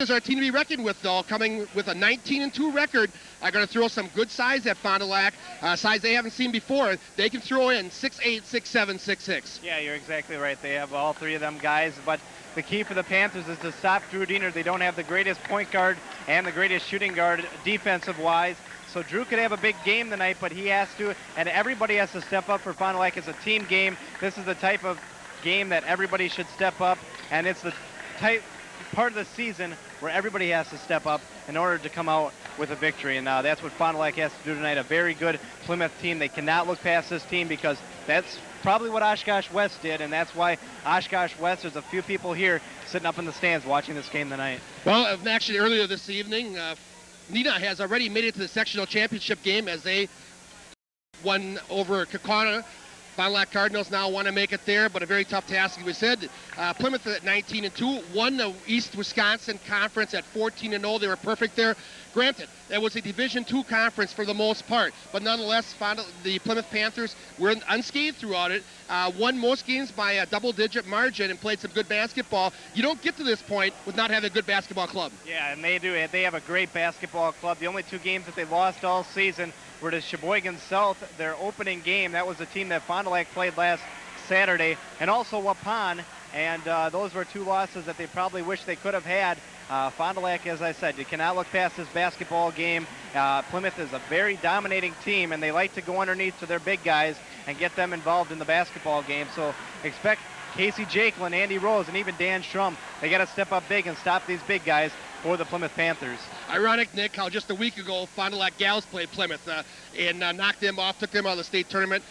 Is our team to be reckoned with, though, coming with a 19-2 record. I'm going to throw some good size at Fond du Lac, size they haven't seen before. They can throw in 6'8", 6'7", 6'6". Yeah, you're exactly right. They have all three of them guys, but the key for the Panthers is to stop Drew Diener. They don't have the greatest point guard and the greatest shooting guard defensive-wise. So Drew could have a big game tonight, but he has to, and everybody has to step up for Fond du Lac. It's a team game. This is the type of game that everybody should step up, and it's the type part of the season where everybody has to step up in order to come out with a victory, and that's what Fond du Lac has to do tonight. A very good Plymouth team. They cannot look past this team because that's probably what Oshkosh West did, and that's why Oshkosh West, there's a few people here sitting up in the stands watching this game tonight. Well, actually earlier this evening, Neenah has already made it to the sectional championship game as they won over Kaukauna. Fond du Lac Cardinals now want to make it there, but a very tough task, as we said. Plymouth at 19-2, won the East Wisconsin Conference at 14-0. They were perfect there. Granted, that was a Division II conference for the most part, but nonetheless, the Plymouth Panthers were unscathed throughout it, won most games by a double-digit margin and played some good basketball. You don't get to this point with not having a good basketball club. Yeah, and they do. They have a great basketball club. The only two games that they lost all season were to Sheboygan South, their opening game. That was the team that Fond du Lac played last Saturday, and also Waupun, and those were two losses that they probably wish they could have had. Fond du Lac, as I said, you cannot look past this basketball game. Plymouth is a very dominating team, and they like to go underneath to their big guys and get them involved in the basketball game. So expect Casey Jekyll and Andy Rose and even Dan Schrum, they got to step up big and stop these big guys for the Plymouth Panthers. Ironic, Nick, how just a week ago Fond du Lac Gals played Plymouth and knocked them off, took them out of the state tournament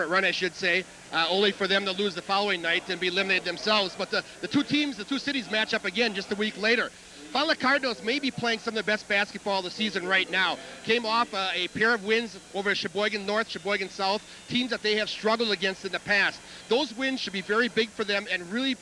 run, I should say, only for them to lose the following night and be eliminated themselves. But the two teams, the two cities match up again just a week later. Fond du Lac Cardinals may be playing some of the best basketball of the season right now. Came off a pair of wins over Sheboygan North, Sheboygan South, teams that they have struggled against in the past. Those wins should be very big for them and really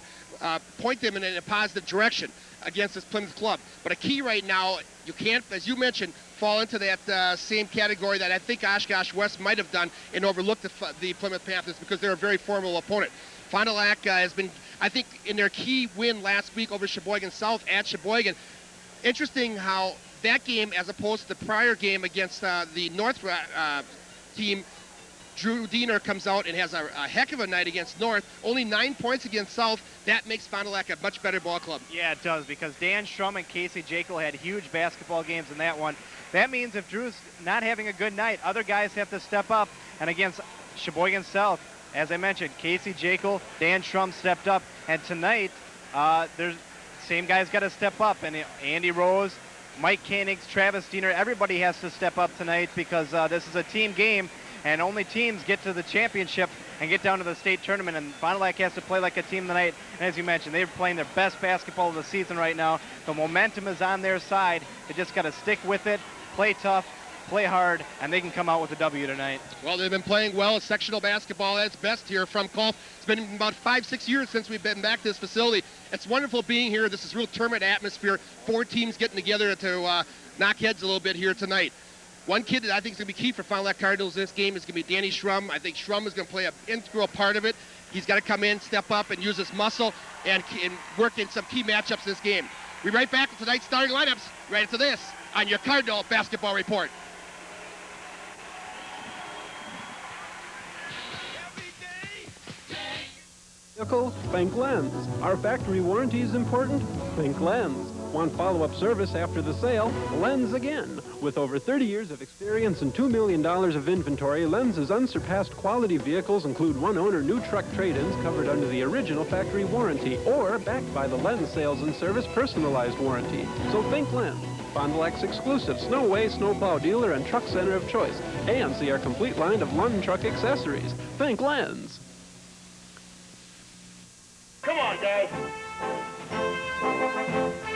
point them in a positive direction against this Plymouth club. But a key right now, you can't, as you mentioned, fall into that same category that I think Oshkosh West might have done and overlook the Plymouth Panthers because they're a very formidable opponent. Fond du Lac has been, I think, in their key win last week over Sheboygan South at Sheboygan. Interesting how that game, as opposed to the prior game against the North team, Drew Diener comes out and has a heck of a night against North. Only 9 points against South. That makes Fond du Lac a much better ball club. Yeah, it does, because Dan Schrum and Casey Jekyll had huge basketball games in that one. That means if Drew's not having a good night, other guys have to step up. And against Sheboygan South, as I mentioned, Casey Jekyll, Dan Schrum stepped up. And tonight, there's same guys got to step up. And Andy Rose, Mike Koenigs, Travis Diener, everybody has to step up tonight because this is a team game. And only teams get to the championship and get down to the state tournament. And Fond du Lac has to play like a team tonight. And as you mentioned, they're playing their best basketball of the season right now. The momentum is on their side. They just got to stick with it, play tough, play hard, and they can come out with a W tonight. Well, they've been playing well. Sectional basketball at its best here from Colf. It's been about 5-6 years since we've been back to this facility. It's wonderful being here. This is real tournament atmosphere. 4 teams getting together to knock heads a little bit here tonight. One kid that I think is going to be key for Fond du Lac Cardinals in this game is going to be Danny Schrum. I think Schrum is going to play an integral part of it. He's got to come in, step up, and use his muscle and work in some key matchups in this game. We'll be right back with tonight's starting lineups right after this on your Cardinal Basketball Report. Vehicle? Think Lens. Our factory warranty is important? Think Lens. Want follow-up service after the sale? Lens again. With over 30 years of experience and $2 million of inventory, Lens's unsurpassed quality vehicles include one-owner new truck trade-ins covered under the original factory warranty or backed by the Lens Sales and Service personalized warranty. So think Lens. Fond du Lac's exclusive Snowway snowplow dealer and truck center of choice. And see our complete line of Lund truck accessories. Think Lens. Come on, Dave.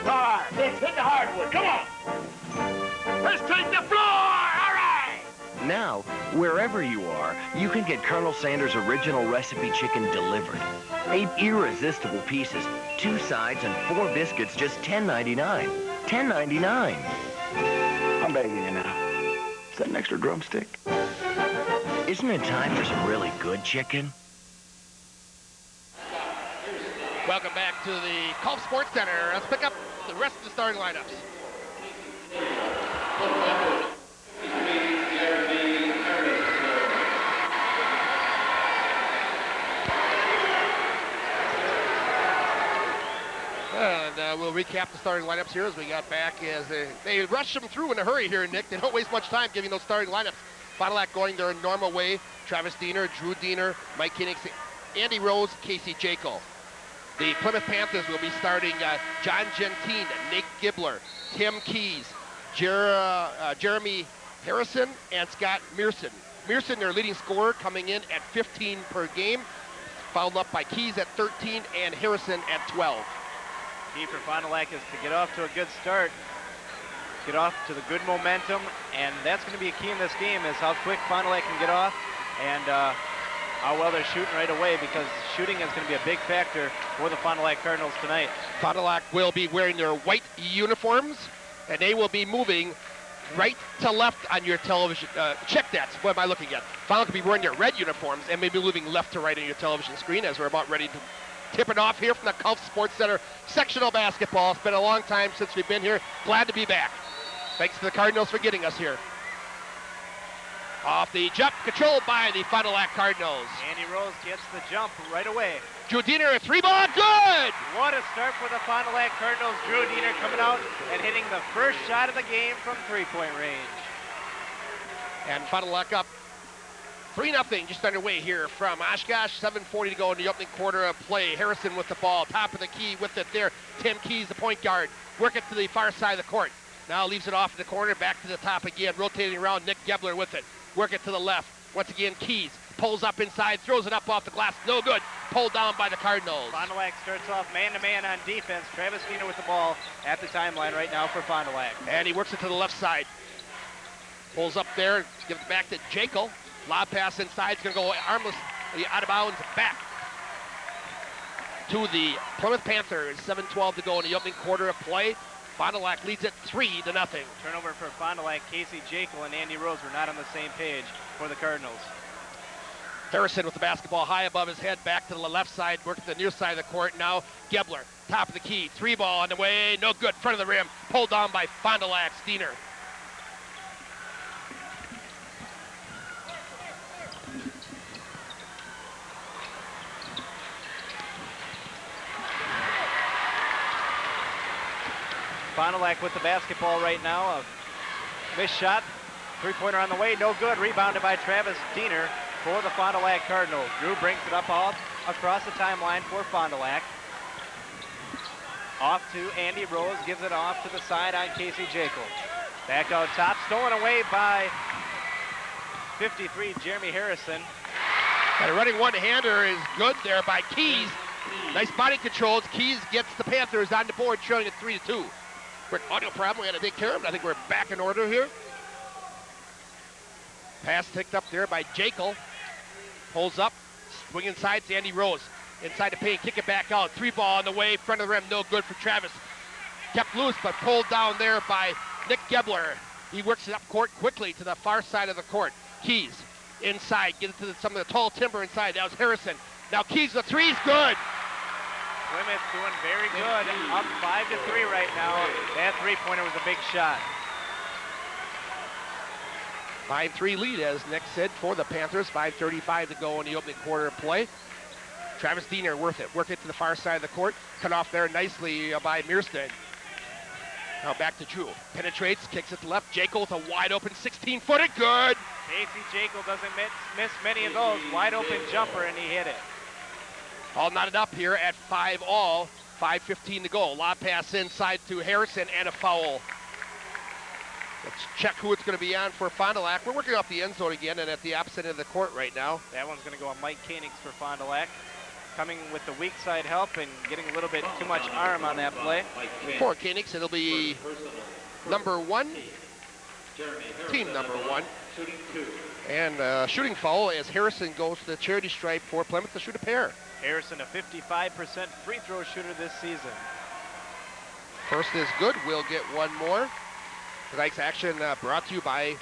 Hard. Let's hit the hardwood. Come on. Let's take the floor. All right. Now, wherever you are, you can get Colonel Sanders' original recipe chicken delivered. 8 irresistible pieces, 2 sides, and 4 biscuits, just $10.99. $10.99. I'm begging you now. Is that an extra drumstick? Isn't it time for some really good chicken? Welcome back to the Colf Sports Center. Let's pick up the rest of the starting lineups. And we'll recap the starting lineups here as we got back. As they rushed them through in a hurry here, Nick. They don't waste much time giving those starting lineups. Fond du Lac going their normal way. Travis Diener, Drew Diener, Mike Koenigs, Andy Rose, Casey Jekyll. The Plymouth Panthers will be starting John Gentine, Nate Gibbler, Tim Keys, Jeremy Harrison, and Scott Mearson. Mearson, their leading scorer, coming in at 15 per game, followed up by Keys at 13 and Harrison at 12. Key for Fond du Lac is to get off to a good start, get off to the good momentum, and that's going to be a key in this game is how quick Fond du Lac can get off and how well they're shooting right away, because shooting is going to be a big factor for the Fond du Lac Cardinals tonight. Fond du Lac will be wearing their white uniforms, and they will be moving right to left on your television. Check that. What am I looking at? Fond du Lac will be wearing their red uniforms and maybe moving left to right on your television screen as we're about ready to tip it off here from the Gulf Sports Center sectional basketball. It's been a long time since we've been here. Glad to be back. Thanks to the Cardinals for getting us here. Off the jump, controlled by the Fond du Lac Cardinals. Andy Rose gets the jump right away. Drew Diener, a three ball, good! What a start for the Fond du Lac Cardinals. Drew Diener coming out and hitting the first shot of the game from three-point range. And Fond du Lac up 3-0, just underway here from Oshkosh. 7:40 to go in the opening quarter of play. Harrison with the ball, top of the key with it there. Tim Keys, the point guard, work it to the far side of the court. Now leaves it off in the corner, back to the top again, rotating around. Nick Gebler with it. Work it to the left. Once again, Keys pulls up inside, throws it up off the glass. No good. Pulled down by the Cardinals. Fond du Lac starts off man-to-man on defense. Travis Diener with the ball at the timeline right now for Fond du Lac. And he works it to the left side. Pulls up there, gives it back to Jekyll. Lob pass inside. It's going to go armless, out of bounds, back to the Plymouth Panthers. 7:12 to go in the opening quarter of play. Fond du Lac leads it 3-0. Turnover for Fond du Lac. Casey Jekyll and Andy Rose were not on the same page for the Cardinals. Harrison with the basketball high above his head, back to the left side, working the near side of the court. Now Gebler, top of the key, three ball on the way, no good, front of the rim, pulled down by Fond du Lac's Diener. Fond du Lac with the basketball right now. A missed shot, three-pointer on the way, no good. Rebounded by Travis Diener for the Fond du Lac Cardinals. Drew brings it up off across the timeline for Fond du Lac. Off to Andy Rose, gives it off to the side on Casey Jekyll. Back out top, stolen away by 53, Jeremy Harrison. And a running one-hander is good there by Keys. Nice body control. Keys gets the Panthers on the board, showing it 3-2. Quick audio problem we had to take care of. I think we're back in order here. Pass ticked up there by Jekyll. Pulls up, swing inside to Andy Rose. Inside the paint, kick it back out. Three ball on the way, front of the rim, no good for Travis. Kept loose, but pulled down there by Nick Gebler. He works it up court quickly to the far side of the court. Keys inside, get it to some of the tall timber inside. That was Harrison. Now Keys, the three's good. Plymouth doing very good, up 5-3 right now. That three-pointer was a big shot. 5-3 lead, as Nick said, for the Panthers. 5:35 to go in the opening quarter of play. Travis Diener worth it. Work it to the far side of the court. Cut off there nicely by Mearstead. Now back to Drew. Penetrates, kicks it to left. Jekyll with a wide open 16-footer. Good. Casey Jekyll doesn't miss many of those. Wide open jumper, and he hit it. All knotted up here at 5-all. 5:15 to go. Lob pass inside to Harrison and a foul. Let's check who it's going to be on for Fond du Lac. We're working off the end zone again and at the opposite end of the court right now. That one's going to go on Mike Koenigs for Fond du Lac. Coming with the weak side help and getting a little bit too much arm on that play. For Koenigs, it'll be number one, team number one. And shooting foul as Harrison goes to the charity stripe for Plymouth to shoot a pair. Harrison, a 55% free throw shooter this season. First is good. We'll get one more. Tonight's action brought to you by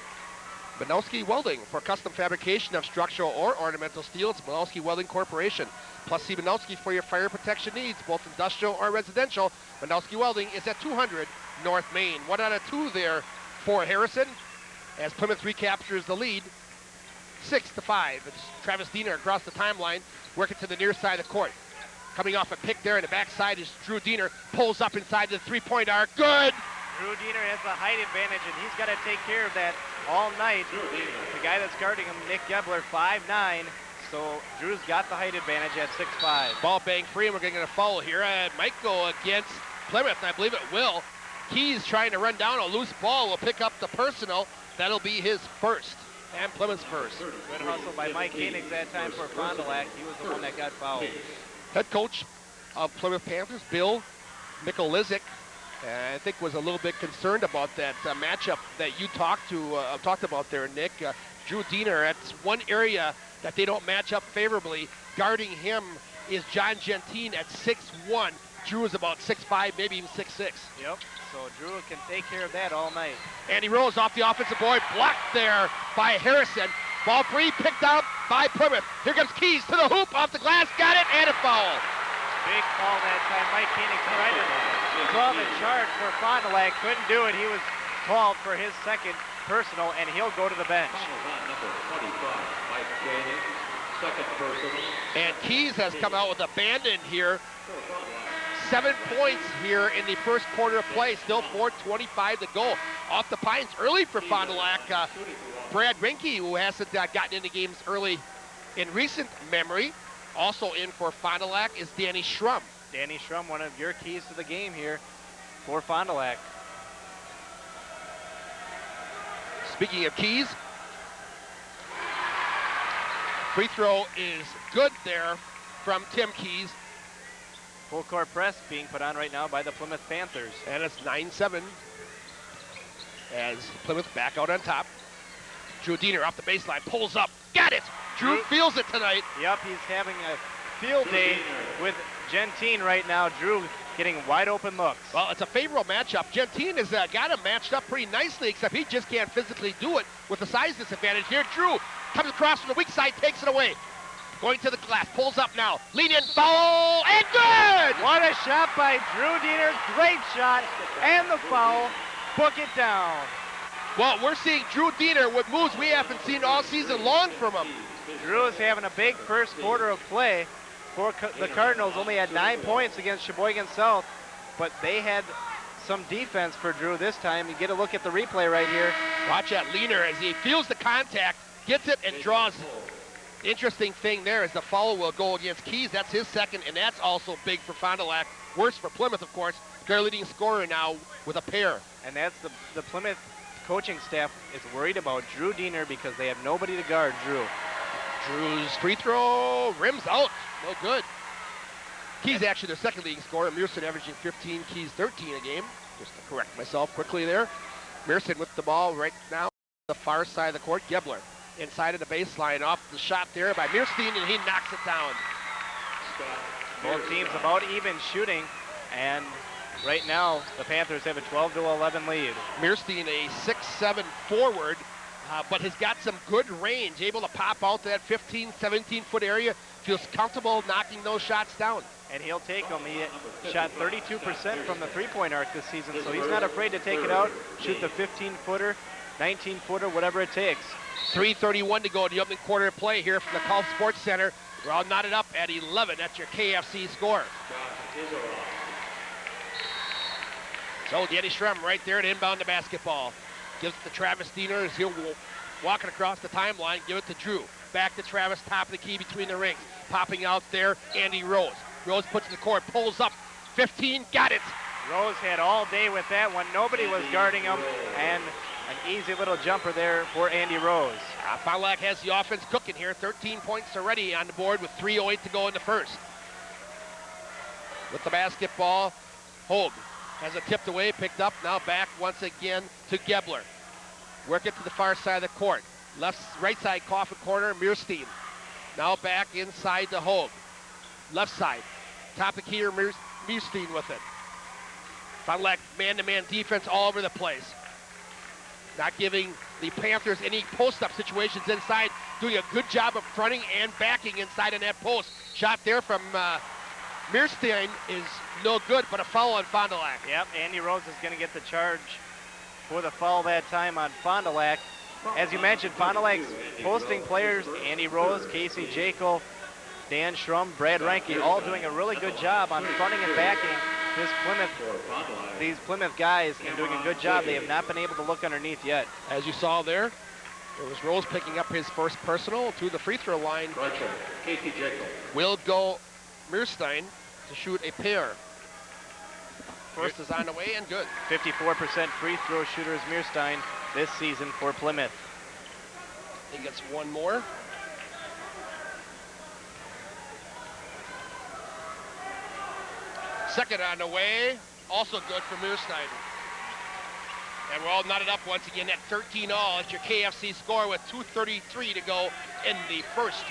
Banowski Welding. For custom fabrication of structural or ornamental steel, it's Banowski Welding Corporation. Plus, see Manowski for your fire protection needs, both industrial or residential. Manowski Welding is at 200 North Main. 1 out of 2 there for Harrison as Plymouth recaptures the lead, 6-5. It's Travis Diener across the timeline, working to the near side of the court. Coming off a pick there in the backside is Drew Diener, pulls up inside the three-point arc. Good! Drew Diener has the height advantage, and he's got to take care of that all night. The guy that's guarding him, Nick Gebler, 5'9", so Drew's got the height advantage at 6'5". Ball bang free, and we're going to get a foul here. It might go against Plymouth, and I believe it will. Keys trying to run down a loose ball, will pick up the personal. That'll be his first, and Plymouth's first. Good hustle by Mike Koenig that time for Fond du Lac. He was the one that got fouled. Head coach of Plymouth Panthers, Bill Mikulizic, I think was a little bit concerned about that matchup that you talked about there, Nick. Drew Diener, that's one area that they don't match up favorably. Guarding him is John Gentine at 6'1". Drew is about 6'5", maybe even 6'6". Yep, so Drew can take care of that all night. Andy Rose off the offensive board, blocked there by Harrison. Ball free, picked out by Plymouth. Here comes Keys to the hoop, off the glass, got it, and a foul. Big foul that time. Mike Koenig tried to draw the charge for Fond du Lac, couldn't do it. He was called for his second personal, and he'll go to the bench. And Keys has come out with abandon here. 7 points here in the first quarter of play. Still 4:25 to go. Off the Pines early for Fond du Lac. Brad Rinke, who hasn't gotten into games early in recent memory. Also in for Fond du Lac is Danny Schrum. Danny Schrum, one of your keys to the game here for Fond du Lac. Speaking of Keys, free throw is good there from Tim Keys. Full court press being put on right now by the Plymouth Panthers. And it's 9-7 as Plymouth back out on top. Drew Diener off the baseline, pulls up, got it! Drew feels it tonight. Yep, he's having a field day with Gentine right now. Drew getting wide open looks. Well, it's a favorable matchup. Gentine has got him matched up pretty nicely, except he just can't physically do it with the size disadvantage here. Drew comes across from the weak side, takes it away. Going to the glass, pulls up now. Lean in, foul, and good! What a shot by Drew Diener. Great shot, and the foul. Book it down. Well, we're seeing Drew Diener with moves we haven't seen all season long from him. Drew is having a big first quarter of play. For the Cardinals only had 9 points against Sheboygan South, but they had some defense for Drew this time. You get a look at the replay right here. Watch that Leaner as he feels the contact, gets it, and draws. Interesting thing there is the foul will go against Keys. That's his second, and that's also big for Fond du Lac. Worse for Plymouth, of course. Their leading scorer now with a pair. And that's the Plymouth coaching staff is worried about Drew Diener because they have nobody to guard Drew. Drew's free throw rims out. No good. Keys actually their second leading scorer. Mearson averaging 15, Keys 13 a game. Just to correct myself quickly there. Mearson with the ball right now the far side of the court. Gebler inside of the baseline off the shot there by Mearstein, and he knocks it down. Both teams about even shooting, and right now the Panthers have a 12-11 lead. Mearstein, a 6'7" forward, but has got some good range, able to pop out to that 15, 17-foot area. Feels comfortable knocking those shots down. And he'll take them. He shot 32% from the three-point arc this season, so he's not afraid to take it out, shoot the 15-footer, 19-footer, whatever it takes. 3:31 to go in the opening quarter of play here from the Gulf Sports Center. We're all knotted up at 11. That's your KFC score. So Danny Schrum right there to inbound the basketball. Gives it to Travis Diener as he'll walking across the timeline. Give it to Drew. Back to Travis, top of the key between the rings. Popping out there, Andy Rose. Rose puts in the court, pulls up, 15, got it. Rose had all day with that one. Nobody was guarding him, and an easy little jumper there for Andy Rose. Fond du Lac has the offense cooking here. 13 points already on the board with 3:08 to go in the first. With the basketball, Hogue has it tipped away, picked up, now back once again to Gebler. Work it to the far side of the court. Right side coffin corner, Mearstein. Now back inside to Hogue. Left side, top of key, Mearstein with it. Fond du Lac man-to-man defense all over the place. Not giving the Panthers any post-up situations inside, doing a good job of fronting and backing inside in that post. Shot there from Meerstein is no good, but a foul on Fond du Lac. Yep, Andy Rose is going to get the charge for the foul that time on Fond du Lac. As you mentioned, Fond du Lac's posting players, Andy Rose, Casey Jekyll, Dan Schrum, Brad Reinke, all doing a really good job on fronting and backing these Plymouth guys and doing a good job. They have not been able to look underneath yet. As you saw there, it was Rose picking up his first personal to the free throw line. Casey Jekyll. Will go Meerstein to shoot a pair. First is on the way and good. 54% free throw shooter is Meerstein this season for Plymouth. He gets one more. Second on the way, also good for Meerstein. And we're all knotted up once again at 13-all. It's your KFC score with 2:33 to go in the first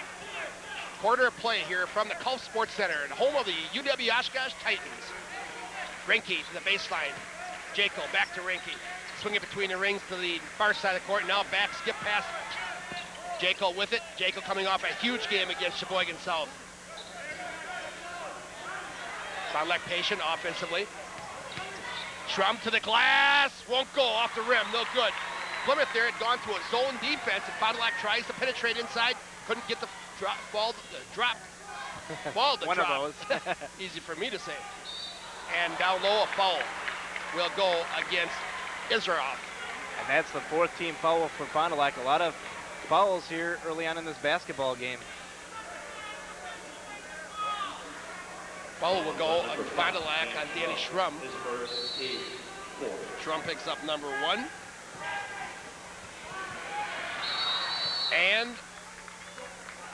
quarter of play here from the Gulf Sports Center, the home of the UW Oshkosh Titans. Rinke to the baseline. Jekyll back to Rinke. Swing it between the rings to the far side of the court. Now back, skip pass. Jekyll with it. Jekyll coming off a huge game against Sheboygan South. Sound like patient offensively. Schrum to the glass. Won't go off the rim. No good. Plymouth there had gone to a zone defense, and Fond du Lac tries to penetrate inside. Couldn't get the ball to drop. One of those. Easy for me to say. And down low, a foul will go against Israel. And that's the fourth team foul for Fond du Lac. A lot of fouls here early on in this basketball game. Foul will go on Fond du Lac on Danny Schrum. Schrum picks up number 1. And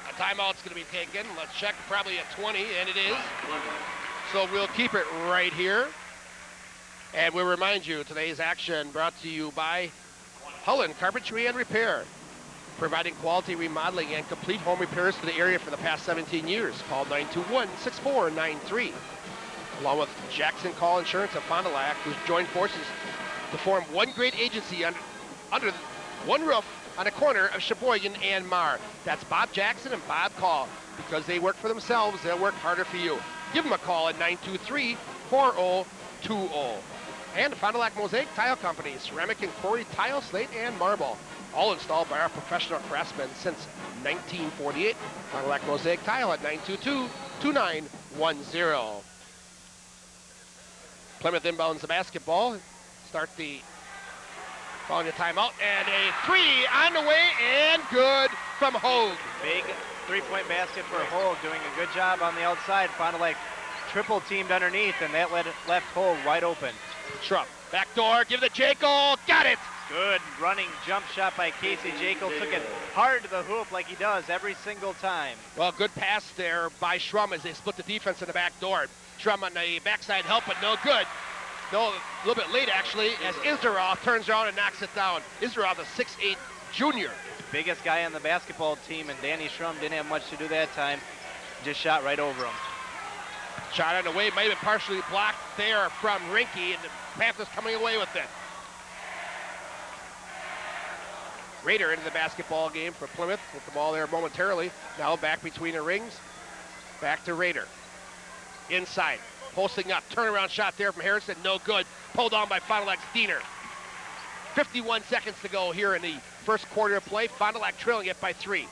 a timeout's going to be taken. Let's check, probably at 20, and it is. So we'll keep it right here. And we'll remind you, today's action brought to you by Hullen Carpentry and Repair, providing quality remodeling and complete home repairs to the area for the past 17 years. Call 921-6493. Along with Jackson Call Insurance of Fond du Lac, who's joined forces to form one great agency under one roof on the corner of Sheboygan and Mar. That's Bob Jackson and Bob Call. Because they work for themselves, they'll work harder for you. Give them a call at 923-4020. And the Fond du Lac Mosaic Tile Company, ceramic and quarry tile, slate, and marble. All installed by our professional craftsmen since 1948. Fond du Lac Mosaic Tile at 922-2910. Plymouth inbounds the basketball. Start the following the timeout. And a 3 on the way and good from Hogue. Big three-point basket for Hogue, doing a good job on the outside. Fond du Lac triple teamed underneath, and that left Hogue wide open. Schrum, back door, give it to Jekyll, got it! Good running jump shot by Casey Jekyll. Took it hard to the hoop like he does every single time. Well, good pass there by Schrum as they split the defense in the back door. Schrum on the backside help, but no good. No, a little bit late actually, as Isdarov turns around and knocks it down. Isdarov, the 6'8" junior. Biggest guy on the basketball team, and Danny Schrum didn't have much to do that time. Just shot right over him. Shot on the way, might have been partially blocked there from Rinke, and the Panthers coming away with it. Rader into the basketball game for Plymouth with the ball there momentarily. Now back between the rings. Back to Rader. Inside, posting up, turnaround shot there from Harrison, no good. Pulled on by Fond du Lac's Diener. 51 seconds to go here in the first quarter of play. Fond du Lac trailing it by 3.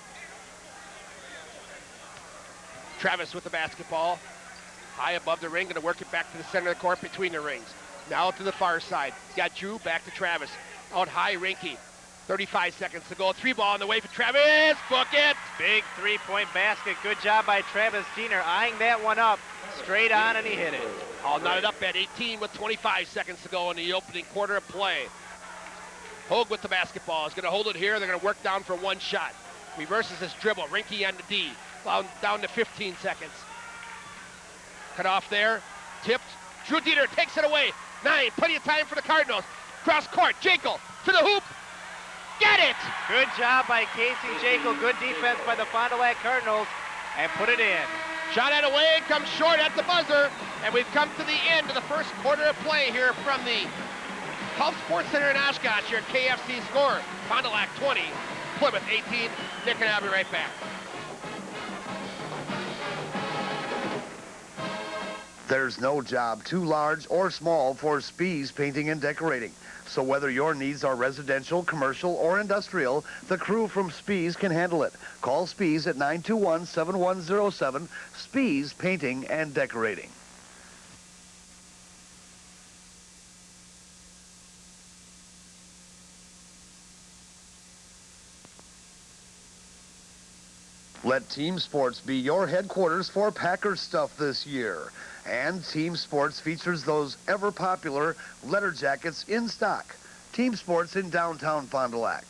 Travis with the basketball. High above the ring, going to work it back to the center of the court between the rings. Now to the far side. Got Drew, back to Travis. Out high, Rinke. 35 seconds to go. 3 ball on the way for Travis. Book it. Big three-point basket. Good job by Travis Diener, eyeing that one up. Straight on, and he hit it. All knotted up at 18 with 25 seconds to go in the opening quarter of play. Hogue with the basketball. Is going to hold it here. They're going to work down for one shot. Reverses his dribble. Rinke on the D. Down to 15 seconds. Cut off there. Tipped. Drew Dieter takes it away. 9. Plenty of time for the Cardinals. Cross court. Jekyll to the hoop. Get it! Good job by Casey Jekyll. Good defense by the Fond du Lac Cardinals. And put it in. Shot out away. Comes short at the buzzer. And we've come to the end of the first quarter of play here from the Gulf Sports Center in Oshkosh. Your KFC score. Fond du Lac 20. Plymouth 18. Nick and I'll be right back. There's no job too large or small for Spees Painting and Decorating. So whether your needs are residential, commercial, or industrial, the crew from Spees can handle it. Call Spees at 921-7107, Spees Painting and Decorating. Let Team Sports be your headquarters for Packers stuff this year. And Team Sports features those ever-popular letter jackets in stock. Team Sports in downtown Fond du Lac.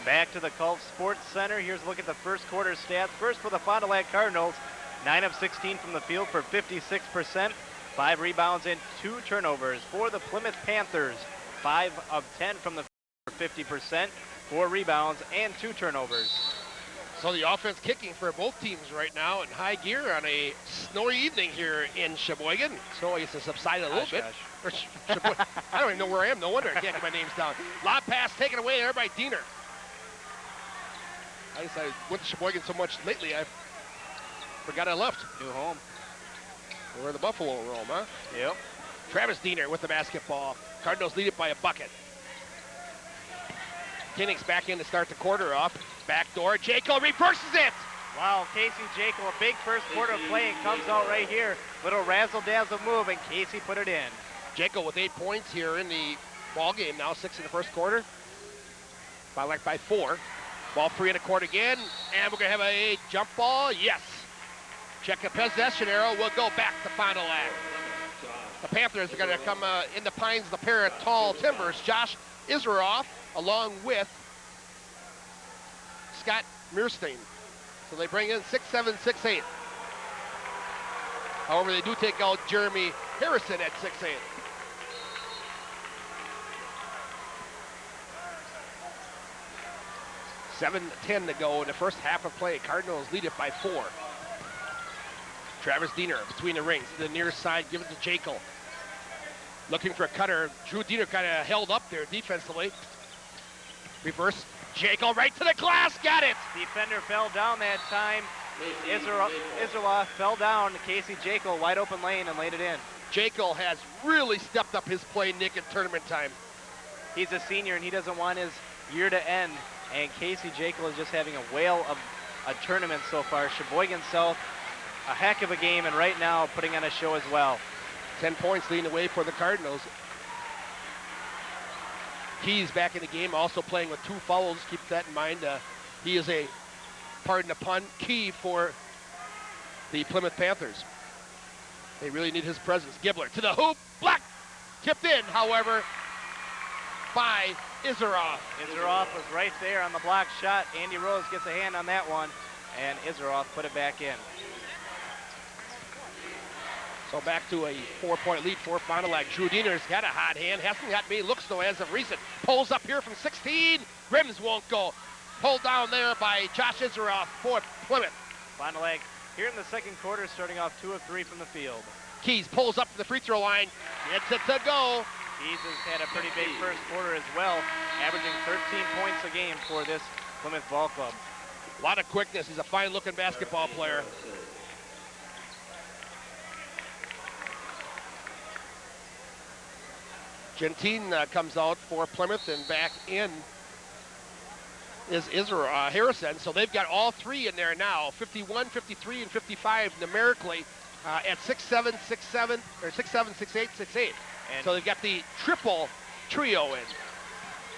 Back to the Gulf Sports Center. Here's a look at the first quarter stats. First for the Fond du Lac Cardinals, 9 of 16 from the field for 56%, 5 rebounds and 2 turnovers. For the Plymouth Panthers, 5 of 10 from the field for 50%, 4 rebounds and 2 turnovers. So the offense kicking for both teams right now in high gear on a snowy evening here in Sheboygan. Snow, I guess, has subsided a little bit. I don't even know where I am. No wonder I can't get my names down. Lob pass taken away there by Diener. I guess I went to Sheboygan so much lately, I forgot I left. New home. Where the Buffalo roam, huh? Yep. Travis Diener with the basketball. Cardinals lead it by a bucket. Kinnings back in to start the quarter off. Back door, Jekyll reverses it! Wow, Casey Jekyll, a big first quarter of play, and comes out right here. Little razzle-dazzle move, and Casey put it in. Jekyll with 8 points here in the ball game now, 6 in the first quarter. By 4. Ball free in the court again, and we're gonna have a jump ball, yes. Check the possession arrow, we'll go back to Fond du Lac. The Panthers are gonna come in the pines, the pair of tall timbers. Josh Israroff along with Scott Meerstein. So they bring in 6'7", 6'8". However, they do take out Jeremy Harrison at 6'8". $7:10 to go in the first half of play. Cardinals lead it by 4. Travis Diener between the rings to the near side, give it to Jekyll. Looking for a cutter. Drew Diener kind of held up there defensively. Reverse, Jekyll right to the glass, got it! Defender fell down that time. Israel fell down. Casey Jekyll, wide open lane, and laid it in. Jekyll has really stepped up his play, Nick, in tournament time. He's a senior, and he doesn't want his year to end. And Casey Jekyll is just having a whale of a tournament so far. Sheboygan South, a heck of a game, and right now putting on a show as well. 10 points leading the way for the Cardinals. Keys back in the game, also playing with 2 fouls. Keep that in mind. He is a, pardon the pun, key for the Plymouth Panthers. They really need his presence. Gibbler to the hoop, block, tipped in, however, by Isaroff. Isaroff was right there on the block shot. Andy Rose gets a hand on that one, and Isaroff put it back in. So back to a 4-point lead for Fond du Lac. Drew Diener's got a hot hand. Hasn't got many looks though as of recent. Pulls up here from 16. Rims won't go. Pulled down there by Josh Isaroff for Plymouth. Fond du Lac here in the second quarter, starting off 2 of 3 from the field. Keys pulls up to the free throw line. Gets it to go. Keys has had a pretty big first quarter as well, averaging 13 points a game for this Plymouth ball club. A lot of quickness. He's a fine-looking basketball player. Gentine comes out for Plymouth, and back in is Harrison. So they've got all 3 in there now, 51, 53, and 55 numerically at 6'7", 6'7", or 6'7", 6'8", 6'8". And so they've got the triple trio in.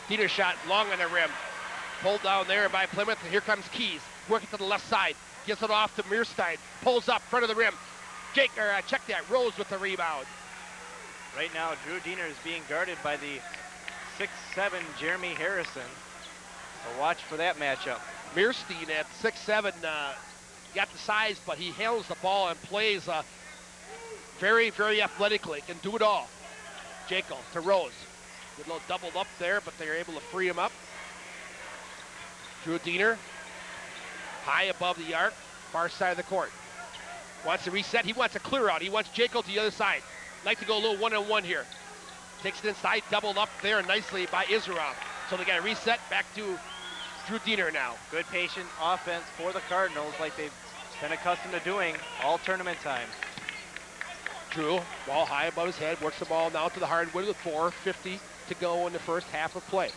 Diener shot long on the rim. Pulled down there by Plymouth, and here comes Keys. Working to the left side. Gives it off to Meerstein. Pulls up, front of the rim. Check that, Rose with the rebound. Right now, Drew Diener is being guarded by the 6'7" Jeremy Harrison. So watch for that matchup. Meerstein at 6'7", got the size, but he handles the ball and plays very, very athletically. Can do it all. Jekyll to Rose. Good little doubled up there, but they're able to free him up. Drew Diener, high above the arc, far side of the court. Wants to reset. He wants a clear out. He wants Jekyll to the other side. Like to go a little one-on-one here. Takes it inside, doubled up there nicely by Isaroff. So they got a reset back to Drew Diener now. Good patient offense for the Cardinals, like they've been accustomed to doing all tournament time. Drew, ball high above his head, works the ball now to the hardwood with 4:50 to go in the first half of play.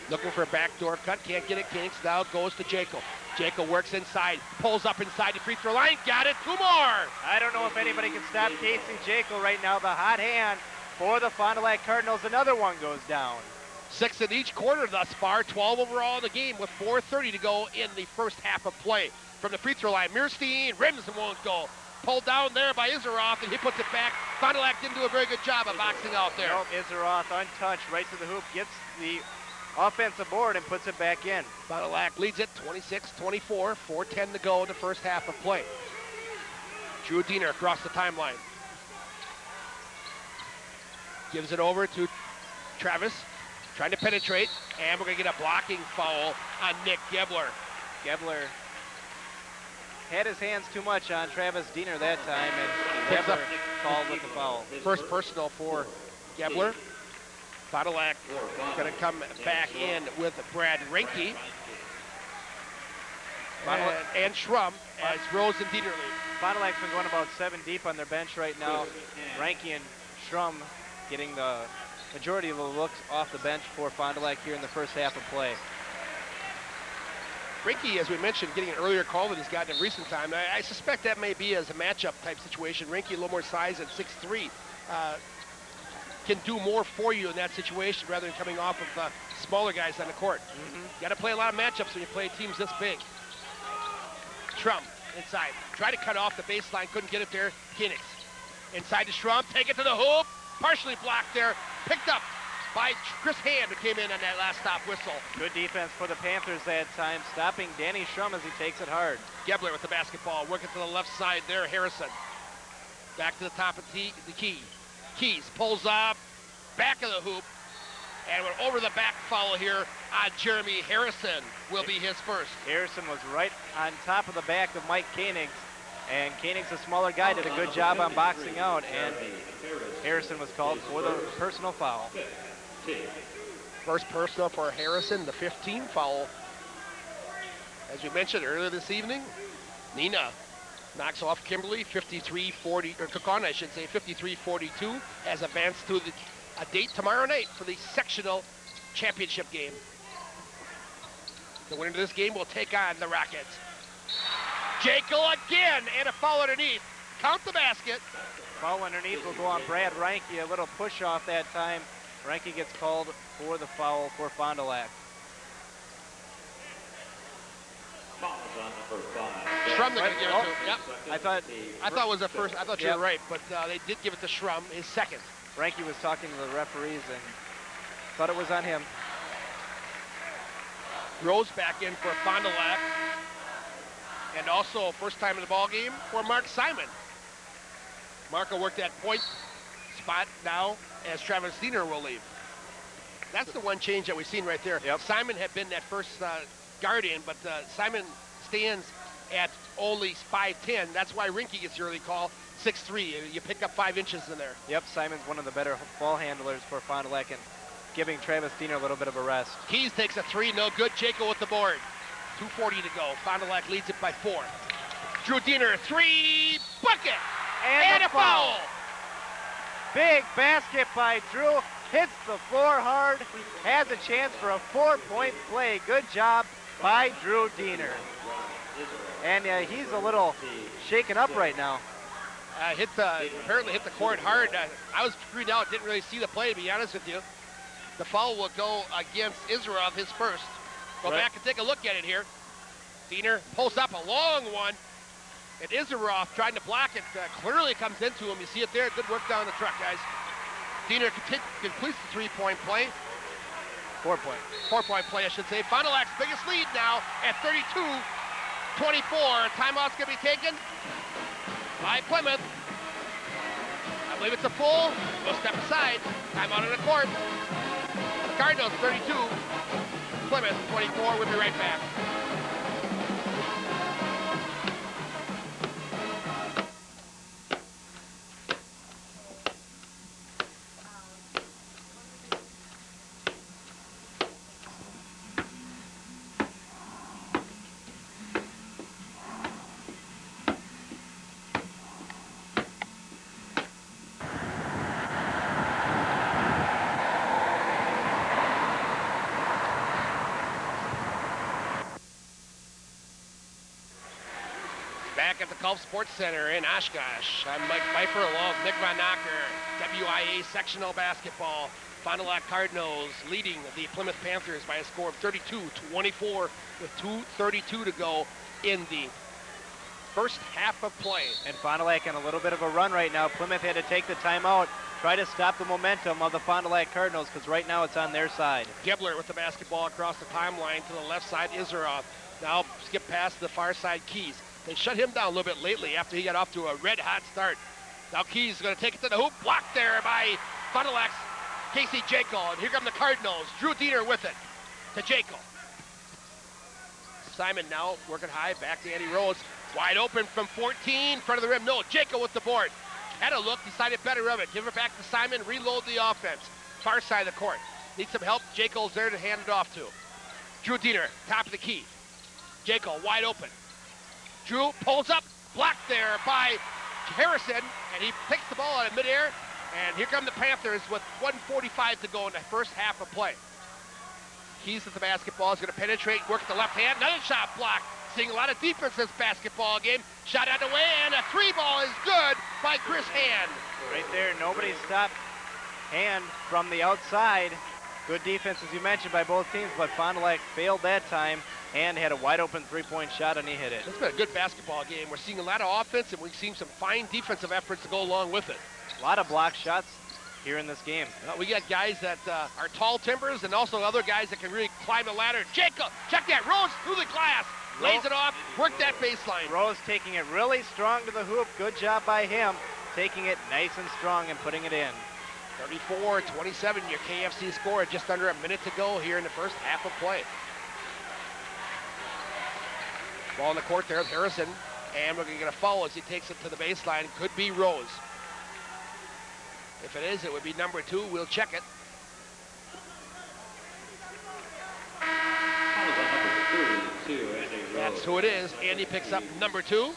Looking for a backdoor cut, can't get it. Kinks now goes to Jacob. Jacob works inside, pulls up inside the free throw line, got it, 2 more. I don't know if anybody can stop Casey Jacob right now. The hot hand for the Fond du Lac Cardinals. Another one goes down. 6 in each quarter thus far, 12 overall in the game with 4:30 to go in the first half of play. From the free throw line, Mirstein rims and won't go. Pulled down there by Iseroff, and he puts it back. Fond du Lac didn't do a very good job of boxing out there. Nope, Iseroff untouched, right to the hoop, gets the offensive board and puts it back in. Fond du Lac leads it 26-24, 4:10 to go in the first half of play. Drew Diener across the timeline. Gives it over to Travis, trying to penetrate, and we're going to get a blocking foul on Nick Gebler. Gebler had his hands too much on Travis Diener that time, and Picks Gebler up called with the foul. First personal for Gebler. Fond du Lac going to come back in with Brad Reinke and Schrum as Rose and Diener lead. Fond du Lac's been going about 7 deep on their bench right now. Reinke and Schrum getting the majority of the looks off the bench for Fond du Lac here in the first half of play. Reinke, as we mentioned, getting an earlier call than he's gotten in recent time. I suspect that may be as a matchup type situation. Reinke, a little more size at 6'3", can do more for you in that situation rather than coming off of smaller guys on the court. You got to play a lot of matchups when you play teams this big. Schrum inside, try to cut off the baseline, couldn't get it there. Phoenix inside to Schrum, take it to the hoop, partially blocked there, picked up by Chris Hand, who came in on that last stop whistle. Good defense for the Panthers that time, stopping Danny Schrum as he takes it hard. Gebler with the basketball, working to the left side there. Harrison back to the top of the key. Keys pulls up, back of the hoop, and we're over the back foul here on Jeremy Harrison. Will be his first. Harrison was right on top of the back of Mike Koenigs, and Koenigs, a smaller guy, did a good job on boxing out, and Harrison was called for the personal foul. First personal for Harrison, the 15th foul. As we mentioned earlier this evening, Nina knocks off Kimberly 53-40, or took on, I should say, 53-42, has advanced to a date tomorrow night for the sectional championship game. The winner of this game will take on the Rockets. Jekyll again, and a foul underneath. Count the basket. Foul underneath will go on Brad Reinke, a little push off that time. Reinke gets called for the foul for Fond du Lac. Schrum, they're going to give it to him. Yep. I thought it was a first. I thought you were right, but they did give it to Schrum, his second. Reinke was talking to the referees and thought it was on him. Rose back in for Fond du Lac. And also first time in the ball game for Mark Simon. Marco worked that point spot now as Travis Diener will leave. That's the one change that we've seen right there. Yep. Simon had been that first guardian, but Simon stands at only 5'10". That's why Reinke gets the early call, 6'3". You pick up 5 inches in there. Yep, Simon's one of the better ball handlers for Fond du Lac and giving Travis Diener a little bit of a rest. Keys takes a 3, no good. Jacob with the board. 2:40 to go. Fond du Lac leads it by 4. Drew Diener, 3, bucket, and a foul. Big basket by Drew, hits the floor hard, has a chance for a 4-point play. Good job by Drew Diener. And he's a little shaken up right now. Apparently hit the court hard. I was screwed out, didn't really see the play, to be honest with you. The foul will go against Israel, his first. Go back and take a look at it here. Diener pulls up a long one, and Iseroff trying to block it. Clearly comes into him. You see it there. Good work down the truck, guys. Diener completes the 3-point play. 4-point. 4-point play, I should say. Fond du Lac's biggest lead now at 32-24. Timeout's going to be taken by Plymouth. I believe it's a full. We'll step aside. Timeout on the court. Cardinals 32. Plymouth 24. We'll be right back. Back at the Gulf Sports Center in Oshkosh. I'm Mike Pfeiffer along with Nick Von Knocker. WIA sectional basketball. Fond du Lac Cardinals leading the Plymouth Panthers by a score of 32-24 with 2:32 to go in the first half of play. And Fond du Lac on a little bit of a run right now. Plymouth had to take the timeout, try to stop the momentum of the Fond du Lac Cardinals, because right now it's on their side. Gebler with the basketball across the timeline to the left side. Izarov now skip past the far side Keys. They shut him down a little bit lately after he got off to a red-hot start. Now Keys is going to take it to the hoop. Blocked there by Fond du Lac's Casey Jekyll. And here come the Cardinals. Drew Diener with it to Jekyll. Simon now working high. Back to Andy Rose. Wide open from 14. Front of the rim. No, Jekyll with the board. Had a look. Decided better of it. Give it back to Simon. Reload the offense. Far side of the court. Needs some help. Jekyll's there to hand it off to. Drew Diener, top of the key. Jekyll wide open. Drew pulls up, blocked there by Harrison, and he picks the ball out of midair. And here come the Panthers with 1:45 to go in the first half of play. Keys with the basketball is going to penetrate, work the left hand, another shot blocked. Seeing a lot of defense this basketball game. Shot out of the way, and a three ball is good by Chris Hand. Right there, nobody stopped Hand from the outside. Good defense, as you mentioned, by both teams, but Fond du Lac failed that time. Hand had a wide open three-point shot, and he hit it. It's been a good basketball game. We're seeing a lot of offense, and we've seen some fine defensive efforts to go along with it. A lot of block shots here in this game. We got guys that are tall timbers, and also other guys that can really climb the ladder. Jacob, check that, Rose through the glass, lays it off, work that baseline. Rose taking it really strong to the hoop. Good job by him, taking it nice and strong and putting it in. 34-27, your KFC score, just under a minute to go here in the first half of play. Ball in the court there with Harrison, and we're going to get a foul as he takes it to the baseline. Could be Rose. If it is, it would be number 2. We'll check it. That's who it is. Andy picks up number 2.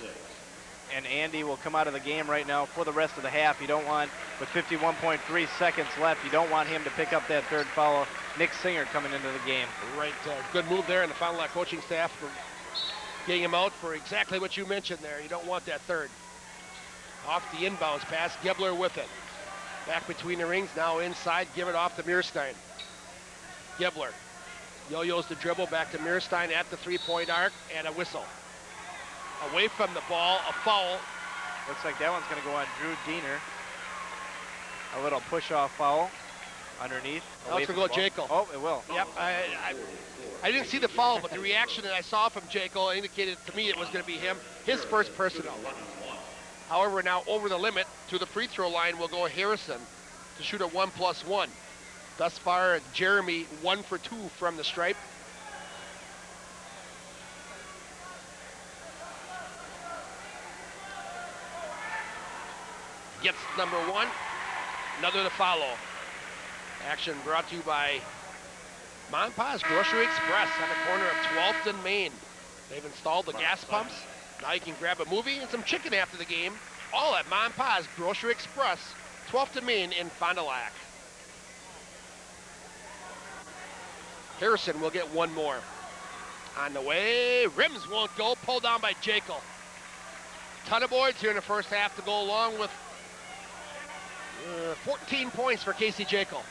And Andy will come out of the game right now for the rest of the half. You don't want, with 51.3 seconds left, you don't want him to pick up that third foul. Nick Singer coming into the game. Right, good move there, and the Fond du Lac coaching staff for getting him out for exactly what you mentioned there. You don't want that third. Off the inbounds pass, Gebler with it. Back between the rings, now inside, give it off to Meerstein. Gebler yo-yos the dribble, back to Meerstein at the three-point arc, and a whistle. Away from the ball, a foul. Looks like that one's going to go on Drew Diener. A little push-off foul underneath. Now it's going to go Jekyll. Oh, it will. Yep, I didn't see the foul, but the reaction that I saw from Jekyll indicated to me it was going to be him, his first personal. However, now over the limit to the free throw line will go Harrison to shoot a 1+1. Thus far, Jeremy 1 for 2 from the stripe. Gets number 1, another to follow. Action brought to you by Mon Pa's Grocery Express on the corner of 12th and Main. They've installed the gas pumps. Now you can grab a movie and some chicken after the game, all at Mon Pa's Grocery Express, 12th and Main in Fond du Lac. Harrison will get one more. On the way, rims won't go, pulled down by Jekyll. Ton of boards here in the first half to go along with 14 points for Casey Jekyll.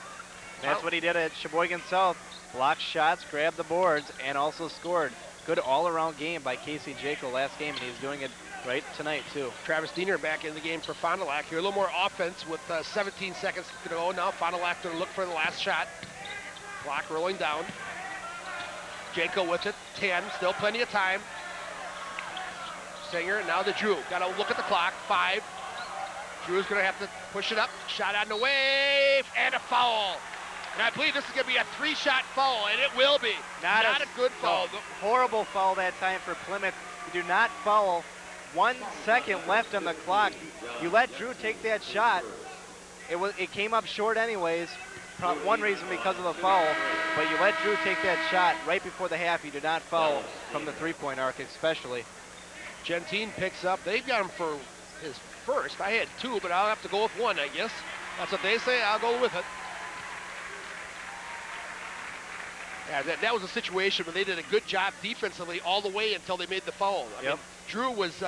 That's what he did at Sheboygan South. Blocked shots, grabbed the boards, and also scored. Good all-around game by Casey Jekyll last game, and he's doing it right tonight, too. Travis Diener back in the game for Fond du Lac here. A little more offense with 17 seconds to go. Now Fond du Lac going to look for the last shot. Clock rolling down. Jekyll with it, 10, still plenty of time. Singer, now to Drew. Got to look at the clock, 5. Drew's going to have to push it up. Shot on the way, and a foul. And I believe this is going to be a 3-shot foul, and it will be. Not a good foul. No, horrible foul that time for Plymouth. You do not foul. 1 second left on the clock. You let Drew take that shot. It came up short anyways. One reason because of the foul, but you let Drew take that shot right before the half. You do not foul from the three-point arc, especially. Gentine picks up. They've got him for his first. I had 2, but I'll have to go with 1, I guess. That's what they say. I'll go with it. Yeah, that was a situation where they did a good job defensively all the way until they made the foul. I mean, Drew was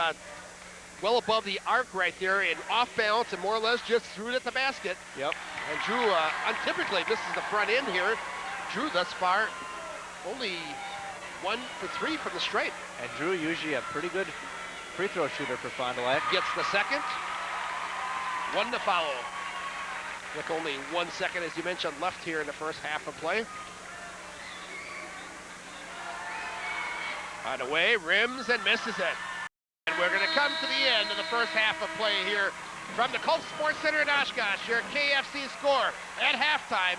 well above the arc right there and off balance and more or less just threw it at the basket. Yep. And Drew untypically misses the front end here. Drew thus far only 1 for 3 from the straight. And Drew usually a pretty good free throw shooter for Fond du Lac. Gets the second. 1 to follow. With only 1 second, as you mentioned, left here in the first half of play. On the way, rims and misses it. And we're going to come to the end of the first half of play here from the Colts Sports Center in Oshkosh. Your KFC score at halftime.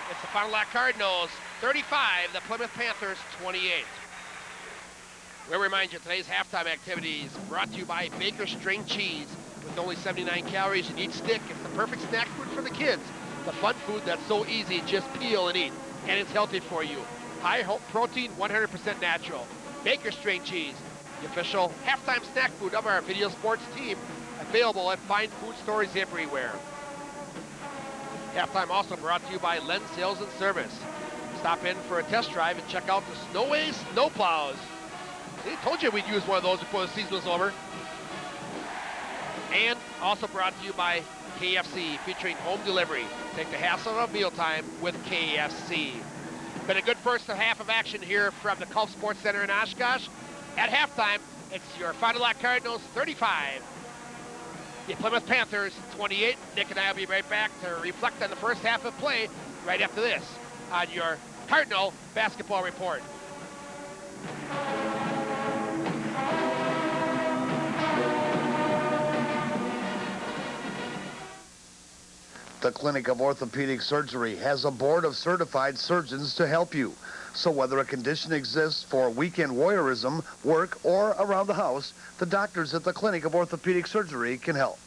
It's the Fond du Lac Cardinals 35, the Plymouth Panthers 28. We'll remind you today's halftime activities brought to you by Baker String Cheese. With only 79 calories in each stick, it's the perfect snack food for the kids. The fun food that's so easy, just peel and eat. And it's healthy for you. High protein, 100% natural. Baker String Cheese, the official halftime snack food of our video sports team. Available at fine food stores everywhere. Halftime also brought to you by Lens Sales and Service. Stop in for a test drive and check out the Snowways snow plows. See, told you we'd use one of those before the season was over. And also brought to you by KFC, featuring home delivery. Take the hassle of mealtime with KFC. Been a good first half of action here from the Colts Sports Center in Oshkosh. At halftime, it's your Fond du Lac Cardinals 35. The Plymouth Panthers 28. Nick and I will be right back to reflect on the first half of play right after this on your Cardinal Basketball Report. The Clinic of Orthopedic Surgery has a board of certified surgeons to help you. So whether a condition exists for weekend voyeurism, work, or around the house, the doctors at the Clinic of Orthopedic Surgery can help.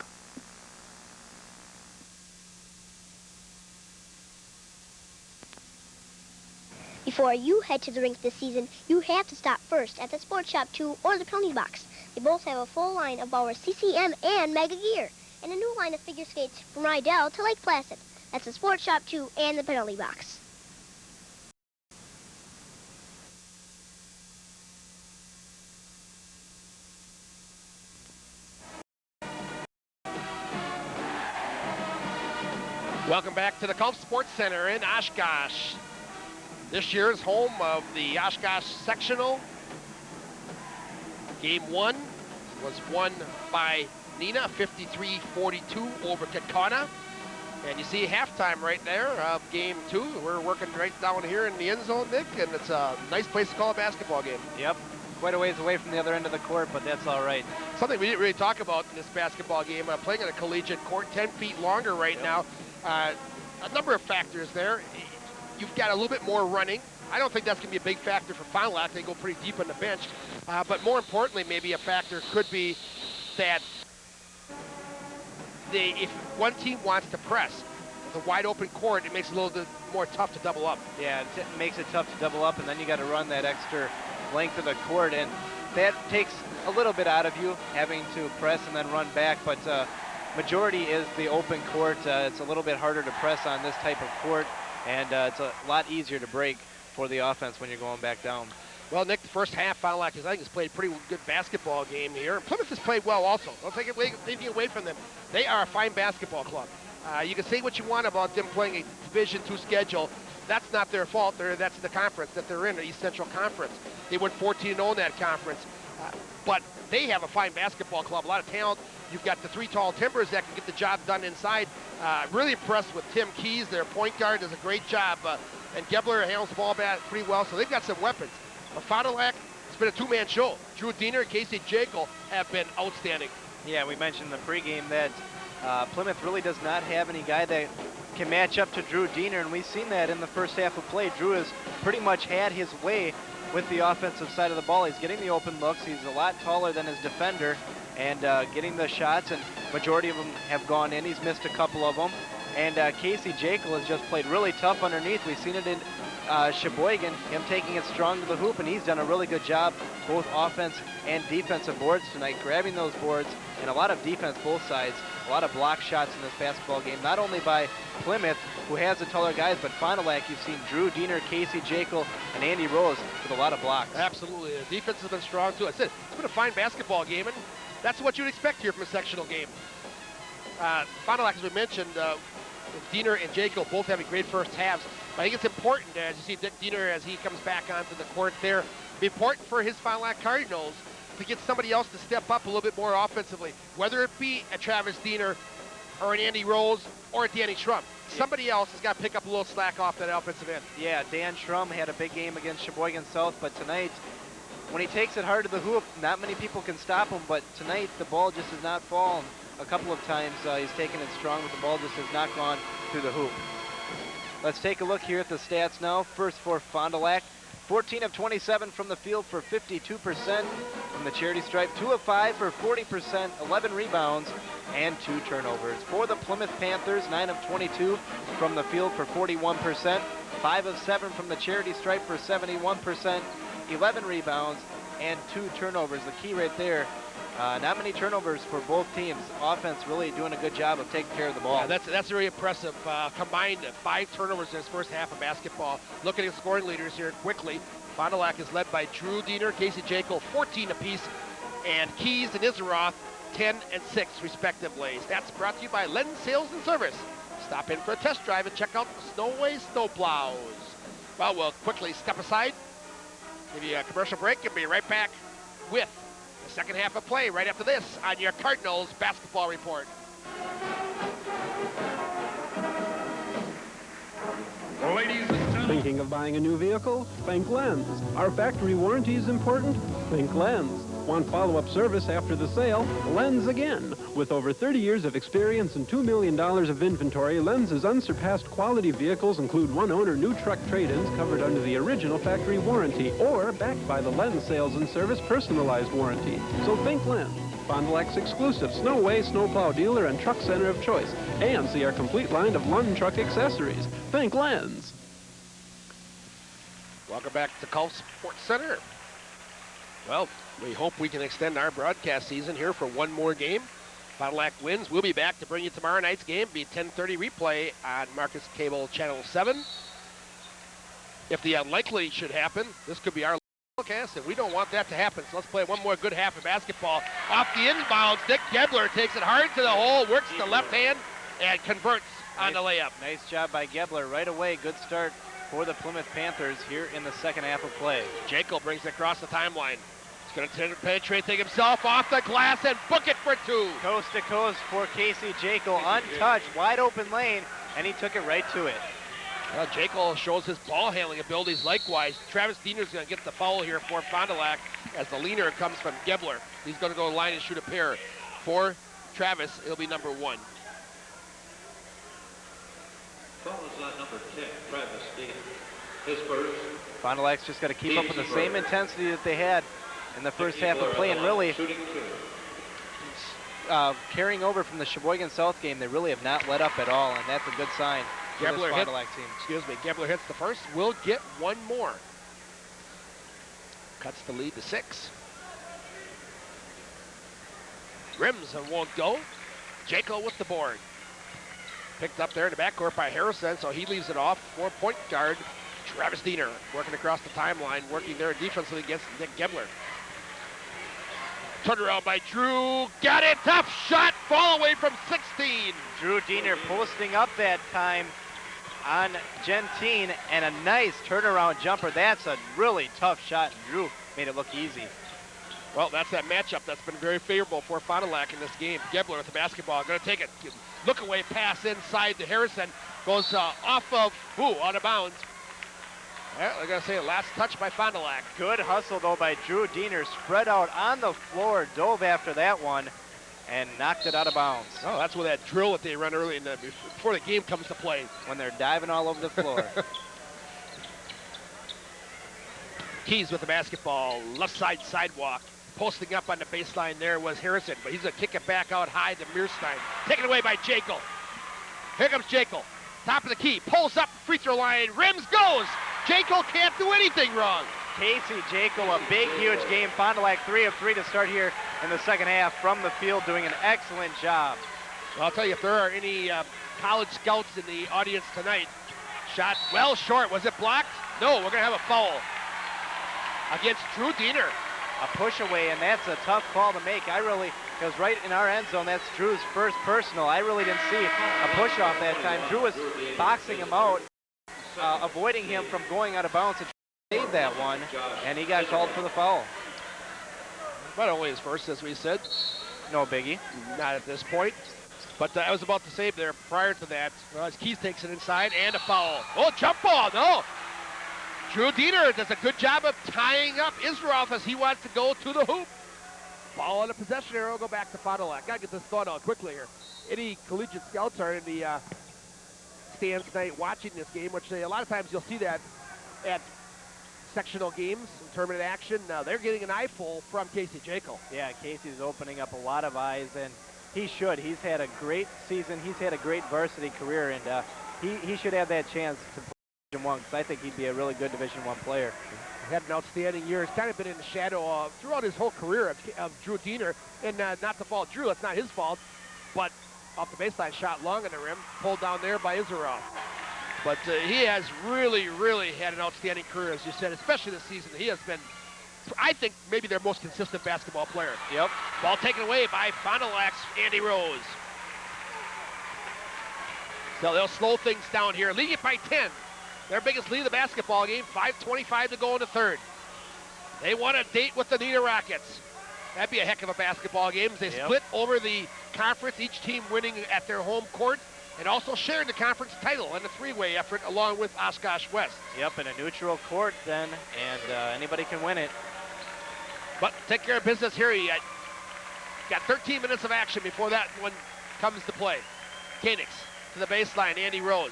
Before you head to the rink this season, you have to stop first at the Sports Shop 2 or the Penalty Box. They both have a full line of our CCM and Mega gear, and a new line of figure skates from Rydell to Lake Placid. That's the Sports Shop 2 and the Penalty Box. Welcome back to the Colts Sports Center in Oshkosh. This year's home of the Oshkosh Sectional. Game 1 was won by Nina, 53-42 over Kakana. And you see halftime right there of game 2. We're working right down here in the end zone, Nick, and it's a nice place to call a basketball game. Yep. Quite a ways away from the other end of the court, but that's all right. Something we didn't really talk about in this basketball game, playing on a collegiate court, 10 feet longer right now. A number of factors there. You've got a little bit more running. I don't think that's going to be a big factor for Fond du Lac. They go pretty deep on the bench. But more importantly, maybe a factor could be that if one team wants to press the wide open court, it makes it a little bit more tough to double up. Yeah, it makes it tough to double up, and then you got to run that extra length of the court, and that takes a little bit out of you, having to press and then run back. But majority is the open court. It's a little bit harder to press on this type of court, and it's a lot easier to break for the offense when you're going back down. Well, Nick, the first half, Fond du Lac has played a pretty good basketball game here. And Plymouth has played well also. Don't take anything away from them. They are a fine basketball club. You can say what you want about them playing a Division II schedule. That's not their fault. That's the conference that they're in, the East Central Conference. They went 14-0 in that conference. But they have a fine basketball club, a lot of talent. You've got the 3 tall Timbers that can get the job done inside. Really impressed with Tim Keys, their point guard, does a great job. And Gebler handles the ball pretty well, so they've got some weapons. But Fond du Lac, it's been a two-man show. Drew Diener and Casey Jekyll have been outstanding. Yeah, we mentioned in the pregame that Plymouth really does not have any guy that can match up to Drew Diener, and we've seen that in the first half of play. Drew has pretty much had his way with the offensive side of the ball. He's getting the open looks. He's a lot taller than his defender, and getting the shots, and majority of them have gone in. He's missed a couple of them. And Casey Jekyll has just played really tough underneath. We've seen it in Sheboygan, him taking it strong to the hoop, and he's done a really good job, both offense and defensive boards tonight, grabbing those boards, and a lot of defense both sides, a lot of block shots in this basketball game, not only by Plymouth, who has the taller guys, but Fond du Lac, you've seen Drew Diener, Casey Jekyll, and Andy Rose with a lot of blocks. Absolutely. The defense has been strong, too. I said, it's been a fine basketball game, and that's what you'd expect here from a sectional game. Fond du Lac, as we mentioned, Diener and Jekyll both having great first halves. But I think it's important, as you see Dick Diener as he comes back onto the court there, it'd be important for his Fond du Lac Cardinals to get somebody else to step up a little bit more offensively, whether it be a Travis Diener or an Andy Rose or a Danny Schrum. Somebody else has got to pick up a little slack off that offensive end. Yeah, Dan Schrum had a big game against Sheboygan South, but tonight, when he takes it hard to the hoop, not many people can stop him, but tonight the ball just has not fallen. A couple of times he's taken it strong, but the ball just has not gone through the hoop. Let's take a look here at the stats now. First for Fond du Lac, 14 of 27 from the field for 52% from the charity stripe, 2 of 5 for 40%, 11 rebounds, and 2 turnovers. For the Plymouth Panthers, 9 of 22 from the field for 41%, 5 of 7 from the charity stripe for 71%, 11 rebounds, and 2 turnovers. The key right there, not many turnovers for both teams. Offense really doing a good job of taking care of the ball. Yeah, that's very impressive. Combined 5 turnovers in his first half of basketball. Looking at scoring leaders here quickly, Fond du Lac is led by Drew Diener, Casey Jekyll, 14 apiece, and Keys and Isaroth, 10 and 6 respectively. That's brought to you by Len Sales and Service. Stop in for a test drive and check out the Snowway snowplows. Well, we'll quickly step aside, give you a commercial break, and be right back with the second half of play right after this on your Cardinals basketball report. Ladies and gentlemen. Thinking of buying a new vehicle? Think Lens. Our factory warranty is important? Think Lens. Want follow-up service after the sale? Lens again. With over 30 years of experience and $2 million of inventory, Lens's unsurpassed quality vehicles include one-owner new truck trade-ins covered under the original factory warranty or backed by the Lens Sales and Service personalized warranty. So think Lens. Fond du Lac's exclusive Snowway snowplow dealer and truck center of choice. And see our complete line of Lund truck accessories. Think Lens. Welcome back to Gulf Sports Center. Well, we hope we can extend our broadcast season here for one more game. Fond du Lac wins. We'll be back to bring you tomorrow night's game. Be 10:30 replay on Marcus Cable Channel 7. If the unlikely should happen, this could be our broadcast, and we don't want that to happen. So let's play one more good half of basketball. Off the inbounds, Dick Gebler takes it hard to the hole, works the left hand, and converts on the layup. Nice job by Gebler right away. Good start for the Plymouth Panthers here in the second half of play. Jekyll brings it across the timeline. He's going to penetrate, take himself off the glass, and book it for 2. Coast to coast for Casey Jekyll, untouched, wide open lane, and he took it right to it. Well, Jekyll shows his ball handling abilities likewise. Travis Diener's going to get the foul here for Fond du Lac as the leaner comes from Gebler. He's going to go to the line and shoot a pair. For Travis, it'll be number 1. Foul is on number 10, Travis Diener. His first. Fond du Lac's just got to keep up with the same intensity that they had in the first half of play, and really carrying over from the Sheboygan South game, they really have not let up at all, and that's a good sign for this Fond du Lac team. Gebler hits the first. We'll get one more. Cuts the lead to 6. Rims and won't go. Jekyll with the board. Picked up there in the backcourt by Harrison, so he leaves it off for point guard Travis Diener, working across the timeline, working there defensively against Nick Gebler. Turned around by Drew, got it, tough shot, fall away from 16. Drew Diener posting up that time on Gentine, and a nice turnaround jumper. That's a really tough shot, and Drew made it look easy. Well, that's that matchup that's been very favorable for Fond du Lac in this game. Gebler with the basketball, going to take it. Look away pass inside to Harrison. Goes off of, out of bounds. Yeah, I got to say, last touch by Fond du Lac. Good hustle, though, by Drew Diener. Spread out on the floor, dove after that one, and knocked it out of bounds. Oh, that's where that drill that they run early in before the game comes to play. When they're diving all over the floor. Keys with the basketball, left side sidewalk. Posting up on the baseline there was Harrison, but he's going to kick it back out high to Mearstein. Taken away by Jekyll. Here comes Jekyll. Top of the key, pulls up, free throw line, rims, goes. Jekyll can't do anything wrong. Casey Jekyll, a big, huge game. Fond du Lac 3 of 3 to start here in the second half from the field, doing an excellent job. Well, I'll tell you, if there are any college scouts in the audience tonight, shot well short. Was it blocked? No, we're going to have a foul against Drew Diener. A push away, and that's a tough call to make. I really because right in our end zone, that's Drew's first personal. I really didn't see a push off that time. Drew was boxing him out, avoiding him from going out of bounds to save that one, and he got called for the foul. Not only his first, as we said. No biggie. Not at this point. But I was about to save there prior to that. Well, as Keith takes it inside and a foul. Oh, jump ball, no. Drew Diener does a good job of tying up Israel as he wants to go to the hoop. Ball on the possession arrow, go back to Fond du Lac. Gotta get this thought out quickly here. Any collegiate scouts are in the stands tonight watching this game, which a lot of times you'll see that at sectional games, tournament action. Now they're getting an eyeful from Casey Jekyll. Yeah, Casey's opening up a lot of eyes, and he should. He's had a great season. He's had a great varsity career, and he should have that chance to play Division I, because I think he'd be a really good Division I player. He had an outstanding year. He's kind of been in the shadow throughout his whole career of Drew Diener, and not to fault Drew, it's not his fault, but off the baseline shot long on the rim, pulled down there by Israel. But he has really, really had an outstanding career, as you said, especially this season. He has been, I think, maybe their most consistent basketball player. Yep. Ball taken away by Fond du Lac's Andy Rose. So they'll slow things down here, leading it by 10. Their biggest lead of the basketball game, 5:25 to go in the third. They want a date with the Nina Rockets. That'd be a heck of a basketball game. They split over the conference, each team winning at their home court, and also shared the conference title in a three-way effort along with Oshkosh West. Yep, in a neutral court then, and anybody can win it. But take care of business here. You got 13 minutes of action before that one comes to play. Koenigs to the baseline, Andy Rose.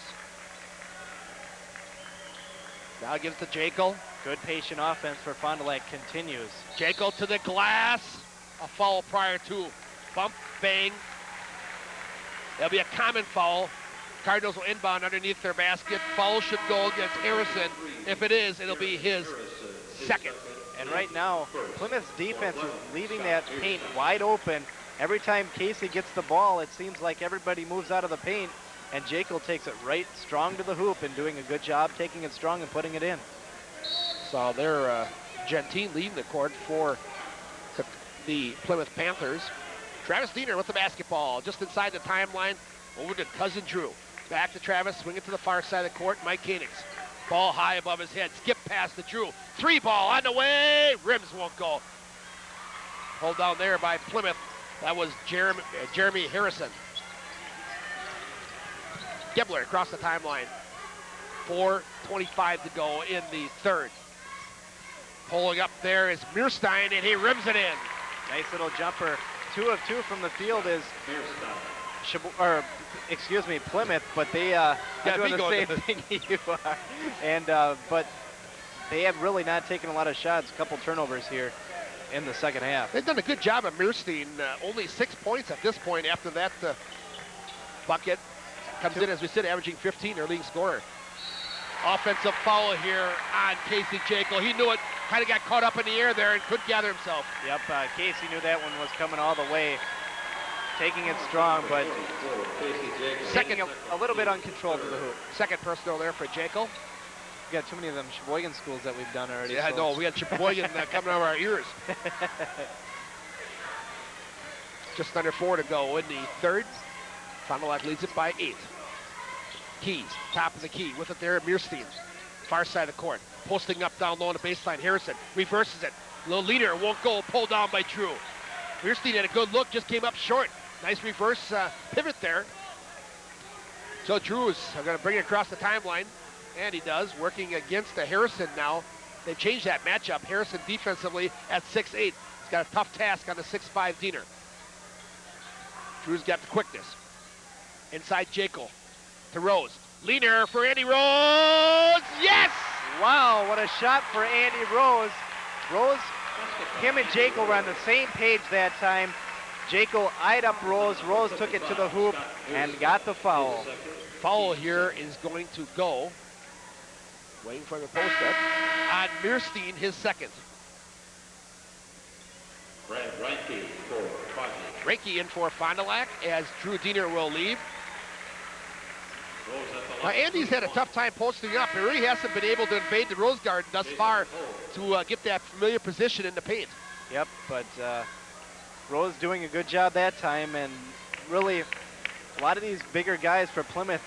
Now gives to Jekyll. Good patient offense for Fond du Lac continues. Jekyll to the glass. A foul prior to. Bump, bang. There'll be a common foul. Cardinals will inbound underneath their basket. Foul should go against Harrison. If it is, it'll be his second. And right now, Plymouth's defense is leaving that paint wide open. Every time Casey gets the ball, it seems like everybody moves out of the paint, and Jekyll takes it right strong to the hoop and doing a good job taking it strong and putting it in. So they're Gentine leading the court for the Plymouth Panthers. Travis Diener with the basketball just inside the timeline over to Cousin Drew. Back to Travis, swing it to the far side of the court. Mike Koenigs. Ball high above his head. Skip pass to Drew. Three ball on the way. Rims won't go. Hold down there by Plymouth. That was Jeremy Harrison. Gebler across the timeline. 4:25 to go in the third. Pulling up there is Meerstein, and he rims it in. Nice little jumper. 2 of 2 from the field is Plymouth, but they are doing the same thing you are. And but they have really not taken a lot of shots. A couple turnovers here in the second half. They've done a good job of Meerstein. Only 6 points at this point after that bucket. Comes in, as we said, averaging 15, their leading scorer. Offensive foul here on Casey Jekyll. He knew it, kind of got caught up in the air there and couldn't gather himself. Yep, Casey knew that one was coming all the way, taking it strong, but second a little bit uncontrolled to the hoop. Second personal there for Jekyll. We got too many of them Sheboygan schools that we've done already. Yeah, so. no, we got Sheboygan coming out of our ears. Just under 4 to go in the third. Fond du Lac leads it by 8. Keys, top of the key, with it there, Meerstein. Far side of the court, posting up down low on the baseline. Harrison reverses it. Little leader won't go, pulled down by Drew. Meerstein had a good look, just came up short. Nice reverse pivot there. So Drew's going to bring it across the timeline, and he does, working against the Harrison now. They've changed that matchup. Harrison defensively at 6'8". He's got a tough task on the 6'5" Diener. Drew's got the quickness. Inside Jekyll to Rose. Leaner for Andy Rose. Yes! Wow, what a shot for Andy Rose. Rose, him and Jekyll were on the same page that time. Jekyll eyed up Rose. Rose took it to the hoop and got the foul. Foul here is going to go, waiting for the post up, on Meerstein, his second. Brad Reinke for Fondy. Reinke in for Fond du Lac as Drew Diener will leave. Now, Andy's had a tough time posting up. He really hasn't been able to invade the Rose Garden thus far to get that familiar position in the paint. Yep, but Rose doing a good job that time, and really a lot of these bigger guys for Plymouth,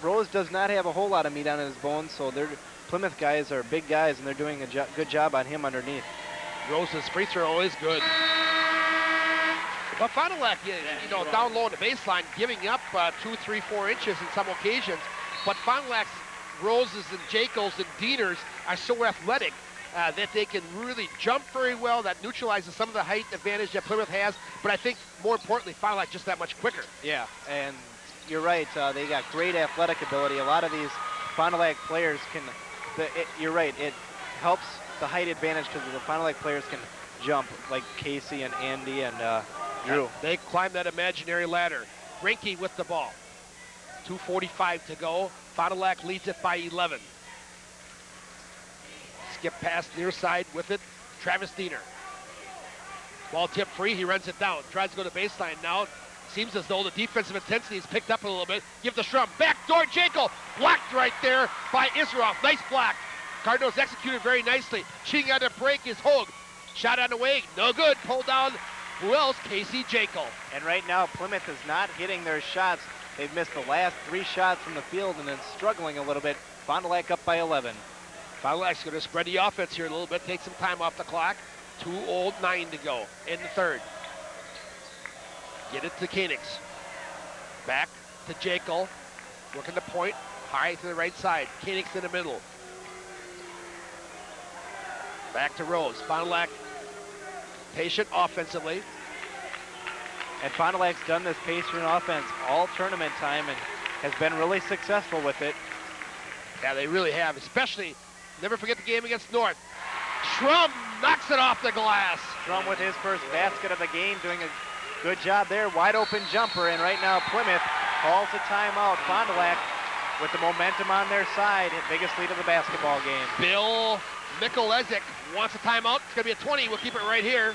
Rose does not have a whole lot of meat on his bones, so Plymouth guys are big guys, and they're doing a good job on him underneath. Rose's free throw is good. But Fond du Lac, down low on the baseline, giving up 2, 3, 4 inches in some occasions. But Fond du Lac's Roses and Jacobs and Dieners are so athletic that they can really jump very well. That neutralizes some of the height advantage that Plymouth has. But I think more importantly, Fond du Lac just that much quicker. Yeah, and you're right. They got great athletic ability. A lot of these Fond du Lac players you're right. It helps the height advantage because the Fond du Lac players can jump like Casey and Andy and Drew. They climb that imaginary ladder. Rinke with the ball. 2:45 to go. Fond du Lac leads it by 11. Skip pass near side with it. Travis Diener. Ball tip free. He runs it down. Tries to go to baseline now. Seems as though the defensive intensity is picked up a little bit. Give the Schrum. Backdoor Jekyll. Blocked right there by Israel. Nice block. Cardinals executed very nicely. Cheating on the break is Hogue. Shot on the way. No good. Pulled down. Who else? Casey Jekyll. And right now, Plymouth is not hitting their shots. They've missed the last 3 shots from the field and then struggling a little bit. Fond du Lac up by 11. Fond du Lac's going to spread the offense here a little bit, take some time off the clock. 2:09 to go in the third. Get it to Koenigs. Back to Jekyll. Working the point. High to the right side. Koenigs in the middle. Back to Rose. Fond du Lac patient offensively. And Fond du Lac's done this pace run offense all tournament time and has been really successful with it. Yeah, they really have, especially, never forget the game against North. Schrum knocks it off the glass. Schrum with his first basket of the game, doing a good job there. Wide open jumper, and right now Plymouth calls a timeout. Fond du Lac with the momentum on their side, biggest lead of the basketball game. Bill Mikulezic wants a timeout. It's going to be a 20. We'll keep it right here.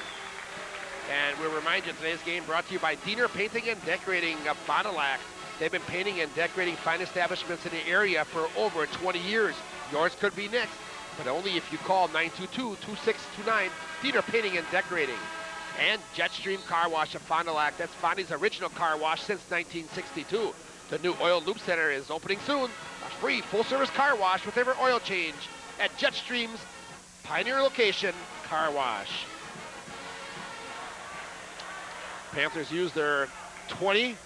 And we'll remind you, today's game brought to you by Diener Painting and Decorating of Fond du Lac. They've been painting and decorating fine establishments in the area for over 20 years. Yours could be next, but only if you call 922-2629, Diener Painting and Decorating. And Jetstream Car Wash of Fond du Lac. That's Fondy's original car wash since 1962. The new Oil Loop Center is opening soon. A free full-service car wash with every oil change at Jetstream's Pioneer location car wash. Panthers use their 20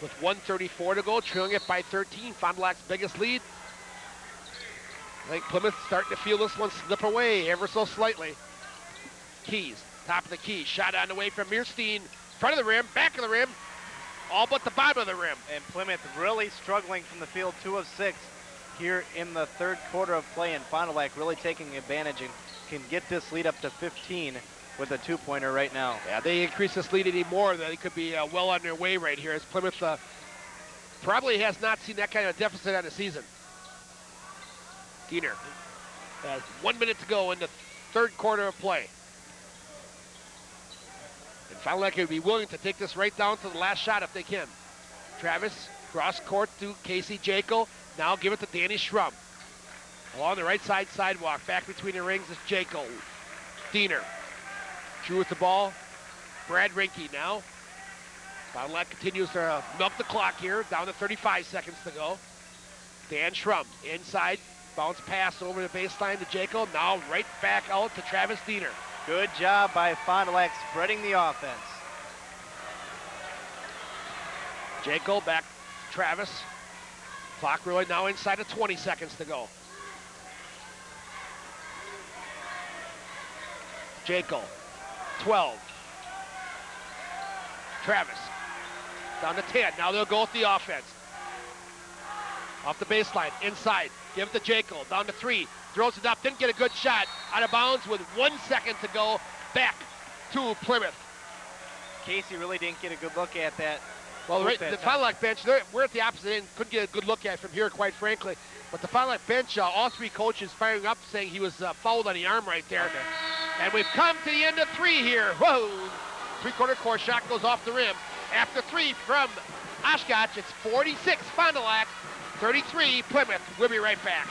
with 1:34 to go, trailing it by 13. Fond du Lac's biggest lead. I think Plymouth's starting to feel this one slip away ever so slightly. Keys, top of the key, shot on the way from Meerstein, front of the rim, back of the rim, all but the bottom of the rim. And Plymouth really struggling from the field, 2 of 6 here in the third quarter of play, and Fond du Lac really taking advantage and can get this lead up to 15 with a 2-pointer right now. Yeah, they increase this lead any more, they could be well on their way right here, as Plymouth probably has not seen that kind of deficit on the season. Diener has 1 minute to go in the third quarter of play. And Fond du Lac would be willing to take this right down to the last shot if they can. Travis, cross court to Casey Jekyll. Now give it to Danny Schrum. Along the right side sidewalk, back between the rings is Jekyll. Diener. Drew with the ball. Brad Rinke now. Fond du Lac continues to milk the clock here, down to 35 seconds to go. Dan Schrum inside, bounce pass over the baseline to Jekyll. Now right back out to Travis Diener. Good job by Fond du Lac spreading the offense. Jekyll back to Travis. Clock really now inside of 20 seconds to go. Jekyll, 12. Travis, down to 10. Now they'll go with the offense. Off the baseline, inside. Give it to Jekyll, down to 3. Throws it up, didn't get a good shot. Out of bounds with 1 second to go. Back to Plymouth. Casey really didn't get a good look at that. Well, the Fond du Lac bench, we're at the opposite end. Couldn't get a good look at it from here, quite frankly. But the Fond du Lac bench, all 3 coaches firing up, saying he was fouled on the arm right there. Okay. And we've come to the end of 3 here. Whoa! Three-quarter court shot goes off the rim. After 3 from Oshkosh, it's 46 Fond du Lac, 33 Plymouth. We'll be right back.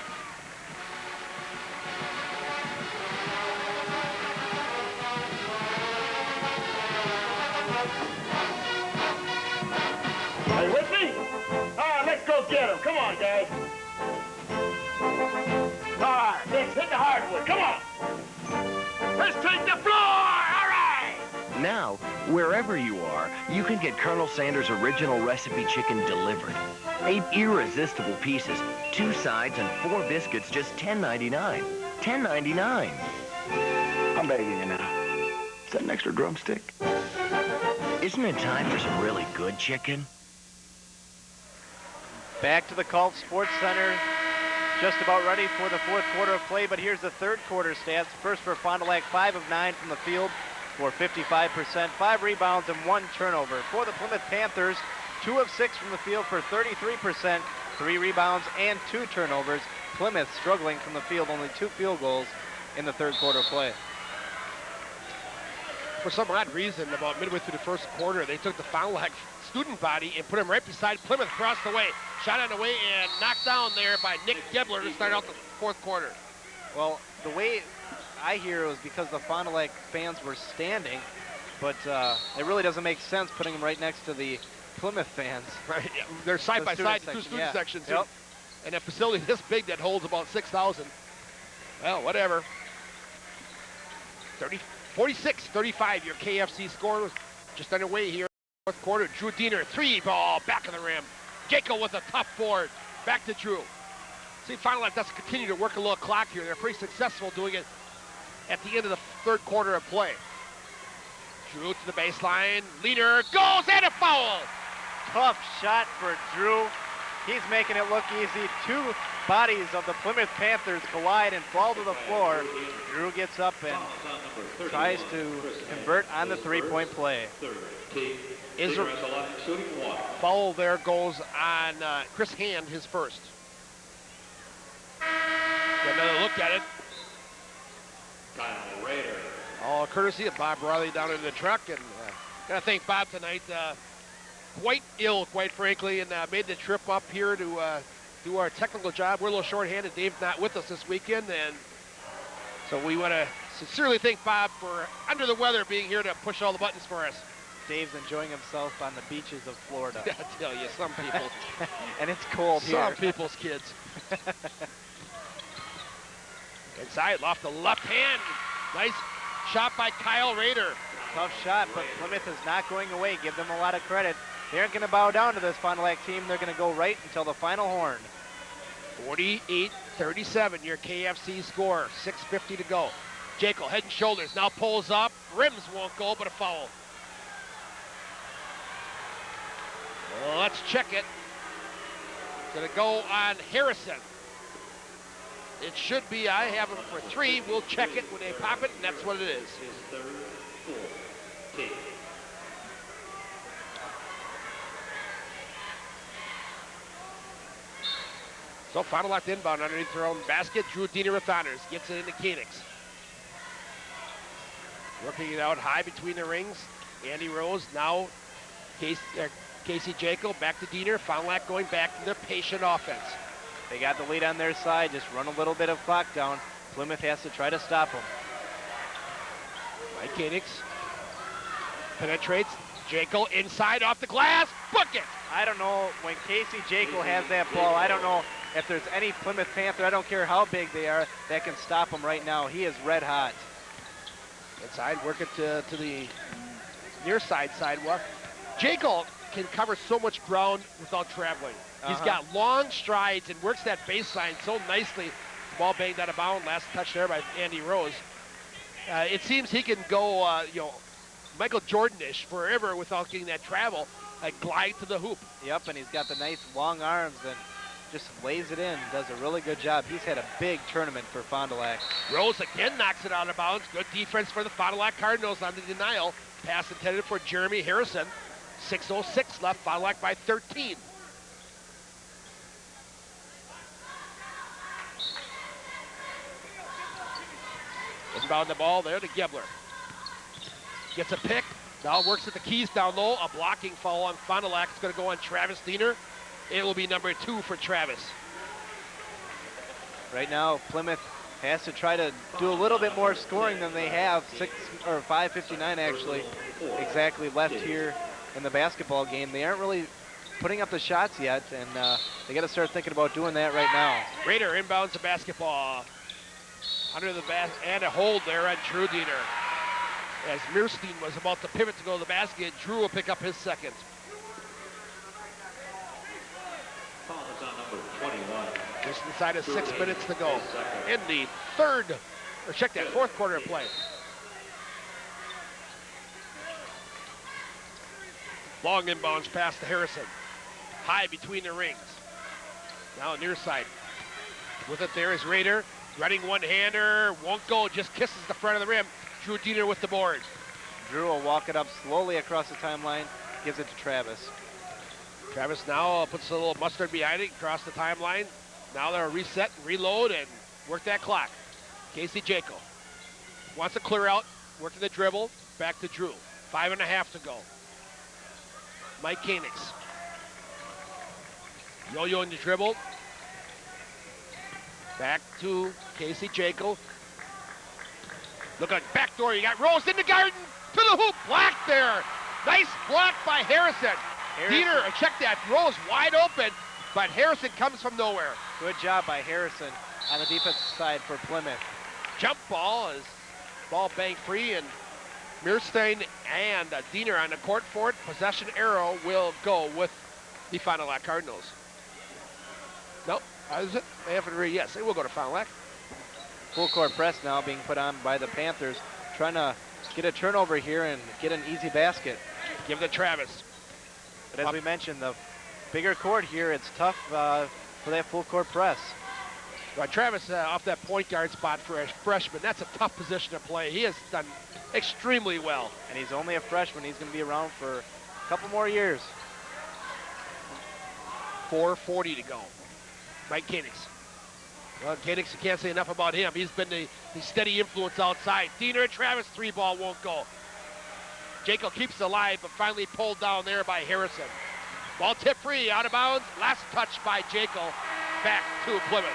ready? All right, let's go get him. Come on, guys. All right, let's hit the hardwood. Come on. Let's take the floor. All right. Now, wherever you are, you can get Colonel Sanders' original recipe chicken delivered. 8 irresistible pieces, 2 sides, and 4 biscuits, just $10.99. $10.99. I'm begging you now. Is that an extra drumstick? Isn't it time for some really good chicken? Back to the Colt Sports Center. Just about ready for the fourth quarter of play, but here's the third quarter stats. First for Fond du Lac, 5 of 9 from the field for 55%, 5 rebounds and 1 turnover. For the Plymouth Panthers, 2 of 6 from the field for 33%, 3 rebounds and 2 turnovers. Plymouth struggling from the field, only 2 field goals in the third quarter play. For some odd reason, about midway through the first quarter, they took the Fond du Lac student body and put him right beside Plymouth across the way. Shot on the way and knocked down there by Nick Gebler to start out the fourth quarter. Well, the way I hear it was because the Fond du Lac fans were standing, but it really doesn't make sense putting them right next to the Plymouth fans. Right, yeah, they're side by side, the two student sections. Yep. And a facility this big that holds about 6,000. Well, whatever. 46-35, your KFC score was just underway here. Fourth quarter, Drew Diener, 3 ball, back of the rim. Jacob with a tough board, back to Drew. See, Fond du Lac does continue to work a little clock here. They're pretty successful doing it at the end of the third quarter of play. Drew to the baseline, leader goes and a foul. Tough shot for Drew. He's making it look easy. 2 bodies of the Plymouth Panthers collide and fall to the floor. Drew gets up and tries to convert on the 3-point play. Is a foul there goes on Chris Hand, his first. Get another look at it. All courtesy of Bob Riley down in the truck. And gotta thank Bob tonight. Quite ill, quite frankly, and made the trip up here to do our technical job. We're a little short-handed. Dave's not with us this weekend, and so we want to sincerely thank Bob for under the weather being here to push all the buttons for us. Dave's enjoying himself on the beaches of Florida. I tell you, some people. And it's cold here. Some people's kids. Inside, off the left hand. Nice shot by Kyle Rader. Tough shot, but Plymouth is not going away. Give them a lot of credit. They aren't going to bow down to this Fond du Lac team. They're going to go right until the final horn. 48-37, your KFC score. 6:50 to go. Jekyll, head and shoulders, now pulls up. Rims won't go, but a foul. Well, let's check it. It's going to go on Harrison. It should be, I have him for 3. We'll check it when they pop it, and that's what it is. So Fond du Lac inbound underneath their own basket. Drew Diener with honors. Gets it into Koenigs. Working it out high between the rings. Andy Rose, now Casey Jacob, back to Diener. Fond du Lac going back to their patient offense. They got the lead on their side. Just run a little bit of clock down. Plymouth has to try to stop them. Mike Koenigs penetrates. Jacob inside off the glass. Book it! I don't know, when Casey Jacob has that ball, I don't know if there's any Plymouth Panther, I don't care how big they are, that can stop him right now. He is red hot. Inside, work it to the near side sidewalk. Jacob can cover so much ground without traveling. He's got long strides and works that baseline so nicely. Ball banged out of bounds. Last touch there by Andy Rose. It seems he can go, Michael Jordan-ish forever without getting that travel. Glide to the hoop. Yep, and he's got the nice long arms and just lays it in. Does a really good job. He's had a big tournament for Fond du Lac. Rose again knocks it out of bounds. Good defense for the Fond du Lac Cardinals on the denial. Pass intended for Jeremy Harrison. 6:06 left. Fond du Lac by 13. Inbound the ball there to Gebler. Gets a pick. Now works at the keys down low. A blocking foul on Fond du Lac. It's going to go on Travis Diener. It will be number 2 for Travis. Right now, Plymouth has to try to do a little bit more scoring than they have. 5:59 actually exactly left here in the basketball game. They aren't really putting up the shots yet, and they got to start thinking about doing that right now. Raider inbounds the basketball under the basket, and a hold there on Drew Diener. As Meerstein was about to pivot to go to the basket, Drew will pick up his second. Foul is on number 21. Just inside of 6 minutes to go in the fourth quarter of play. Long inbounds pass to Harrison. High between the rings. Now near side. With it there is Raider. Running one-hander. Won't go. Just kisses the front of the rim. Drew Diener with the board. Drew will walk it up slowly across the timeline. Gives it to Travis. Travis now puts a little mustard behind it. Across the timeline. Now they'll reset, reload, and work that clock. Casey Jaco wants to clear out. Working the dribble. Back to Drew. 5.5 to go. Mike Koenigs. Yo-yo in the dribble. Back to Casey Jaco. Look at backdoor. You got Rose in the garden. To the hoop. Block there. Nice block by Harrison. Diener, check that. Rose wide open, but Harrison comes from nowhere. Good job by Harrison on the defensive side for Plymouth. Jump ball is ball banked free, and Meerstein and Diener on the court for it. Possession arrow will go with the Fond du Lac Cardinals. Nope, is it? They haven't really, yes, it will go to Fond du Lac. Full court press now being put on by the Panthers, trying to get a turnover here and get an easy basket. Give it to Travis. But as we mentioned, the bigger court here, it's tough for that full court press. Well, Travis off that point guard spot for a freshman. That's a tough position to play. He has done extremely well. And he's only a freshman. He's going to be around for a couple more years. 4:40 to go. Mike Koenigs. Well, Koenigs, you can't say enough about him. He's been the steady influence outside. Diener and Travis, 3-ball won't go. Jacob keeps it alive, but finally pulled down there by Harrison. Ball tip free, out of bounds. Last touch by Jacob. Back to Plymouth.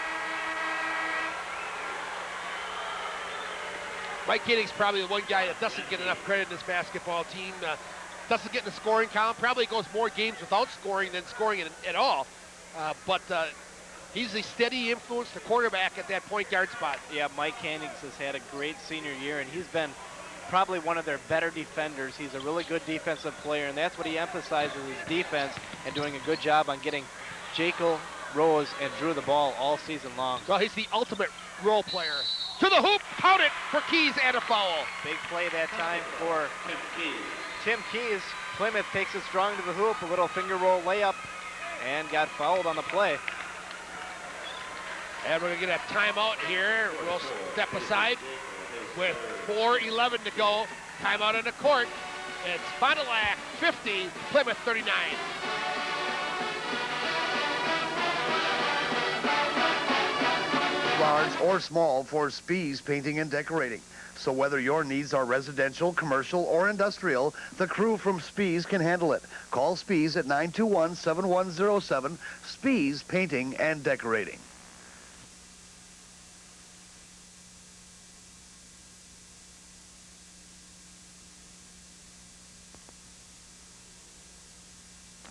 Mike Koenig's probably the one guy that doesn't get enough credit in this basketball team. Doesn't get in the scoring column. Probably goes more games without scoring than scoring at all. But he's a steady influence, the quarterback at that point guard spot. Yeah, Mike Koenigs has had a great senior year, and he's been probably one of their better defenders. He's a really good defensive player, and that's what he emphasizes, his defense, and doing a good job on getting Jaco, Rose, and Drew the ball all season long. Well, he's the ultimate role player. To the hoop, count it for Keys and a foul. Big play that time for Tim Keys. Plymouth takes it strong to the hoop, a little finger roll layup, and got fouled on the play. And we're gonna get a timeout here. We'll step aside with 4:11 to go. Timeout on the court. It's Fond du Lac 50, Plymouth 39. Large or small for Spies Painting and Decorating. So whether your needs are residential, commercial, or industrial, the crew from Spies can handle it. Call Spies at 921-7107, Spies Painting and Decorating.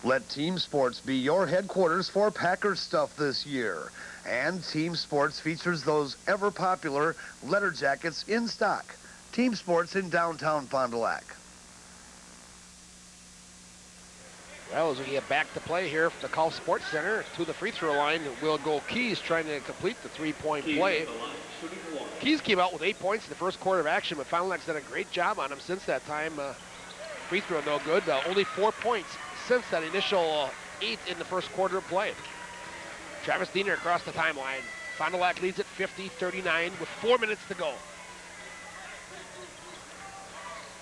Let Team Sports be your headquarters for Packers stuff this year. And Team Sports features those ever-popular letter jackets in stock. Team Sports in downtown Fond du Lac. Well, as we get back to play here from the Call Sports Center to the free throw line, will go Keys trying to complete the three-point play. Keys came out with 8 points in the first quarter of action, but Fond du Lac's done a great job on him since that time. Free throw no good. Only 4 points since that initial 8 in the first quarter of play. Travis Diener across the timeline. Fond du Lac leads at 50-39 with 4 minutes to go.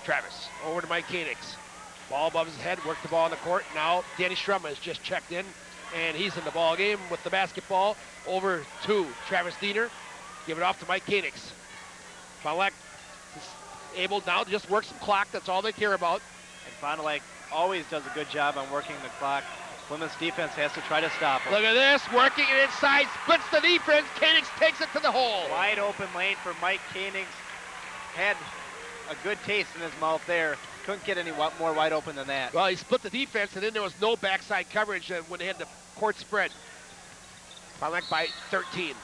Travis over to Mike Koenigs. Ball above his head, worked the ball on the court. Now Danny Strum has just checked in, and he's in the ball game with the basketball. Over to Travis Diener. Give it off to Mike Koenigs. Fond du Lac is able now to just work some clock. That's all they care about. And Fond du Lac always does a good job on working the clock. Plymouth's defense has to try to stop him. Look at this, working it inside, splits the defense. Koenigs takes it to the hole. Wide open lane for Mike Koenigs. Had a good taste in his mouth there. couldn't get any more wide open than that. Well, he split the defense, and then there was no backside coverage when they had the court spread. Fond du Lac by 13.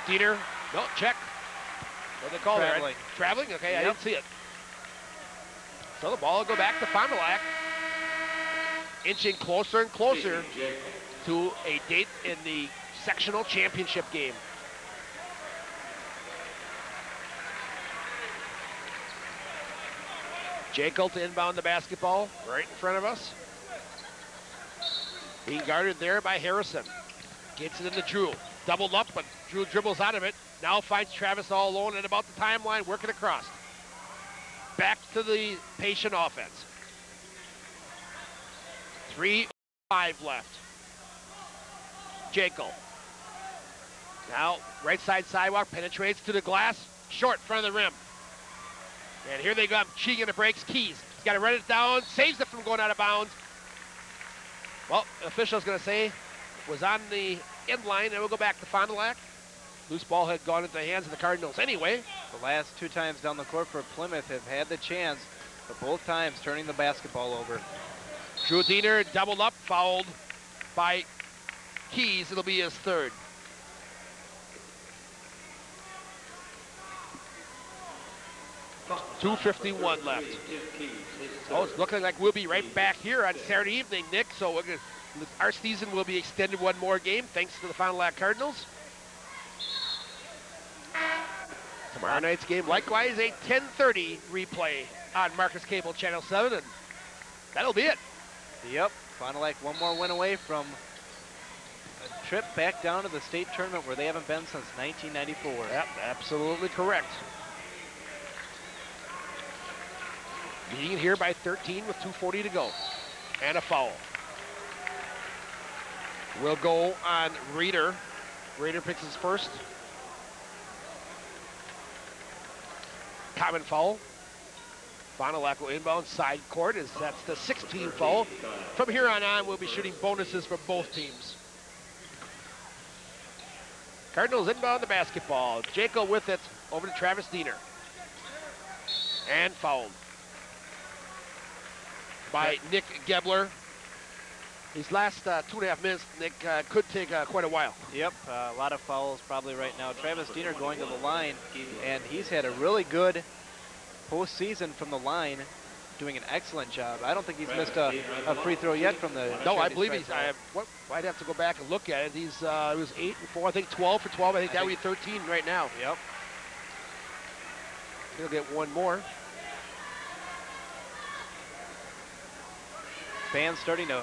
Diener, no, check. What do they call it? Traveling. Right? Traveling? Okay, I Yep. didn't see it. So the ball will go back to Fond du Lac, inching closer and closer to a date in the sectional championship game. Jekyll to inbound the basketball right in front of us. Being guarded there by Harrison. Gets it into Drew. Doubled up, but Drew dribbles out of it. Now finds Travis all alone at about the timeline, working across. Back to the patient offense. 3:05 left. Jekyll. Now, right side sidewalk, penetrates to the glass, short, front of the rim. And here they go, cheating the breaks, Keys. He's got to run it down, saves it from going out of bounds. Well, the official's going to say it was on the end line, and we'll go back to Fond du Lac. Loose ball had gone into the hands of the Cardinals anyway. The last 2 times down the court for Plymouth have had the chance, but both times turning the basketball over. Drew Diener doubled up, fouled by Keys. It'll be his third. .251 left. Oh, it's looking like we'll be right back here on Saturday evening, Nick. So our season will be extended one more game, thanks to the Fond du Lac Cardinals. Tomorrow night's game, likewise, a 10:30 replay on Marcus Cable Channel 7, and that'll be it. Yep, Fond du Lac one more win away from a trip back down to the state tournament where they haven't been since 1994. Yep, absolutely correct. Leading here by 13 with 2:40 to go. And a foul. We'll go on Rader. Rader picks his first. Common foul. Fond du Lac will inbound side court as that's the 16th foul. From here on, we'll be shooting bonuses for both teams. Cardinals inbound the basketball. Jacob with it over to Travis Diener. And fouled by Nick Gebler. These last 2.5 minutes, Nick, could take quite a while. Yep, a lot of fouls probably right now. Travis Diener going to the line, and he's had a really good postseason from the line, doing an excellent job. I don't think he's missed a free throw yet from the. No, I believe he's. I'd have to go back and look at it. He's he was 8 and 4. I think 12 for 12. I think that would be 13 right now. Yep. He'll get one more. Fans starting to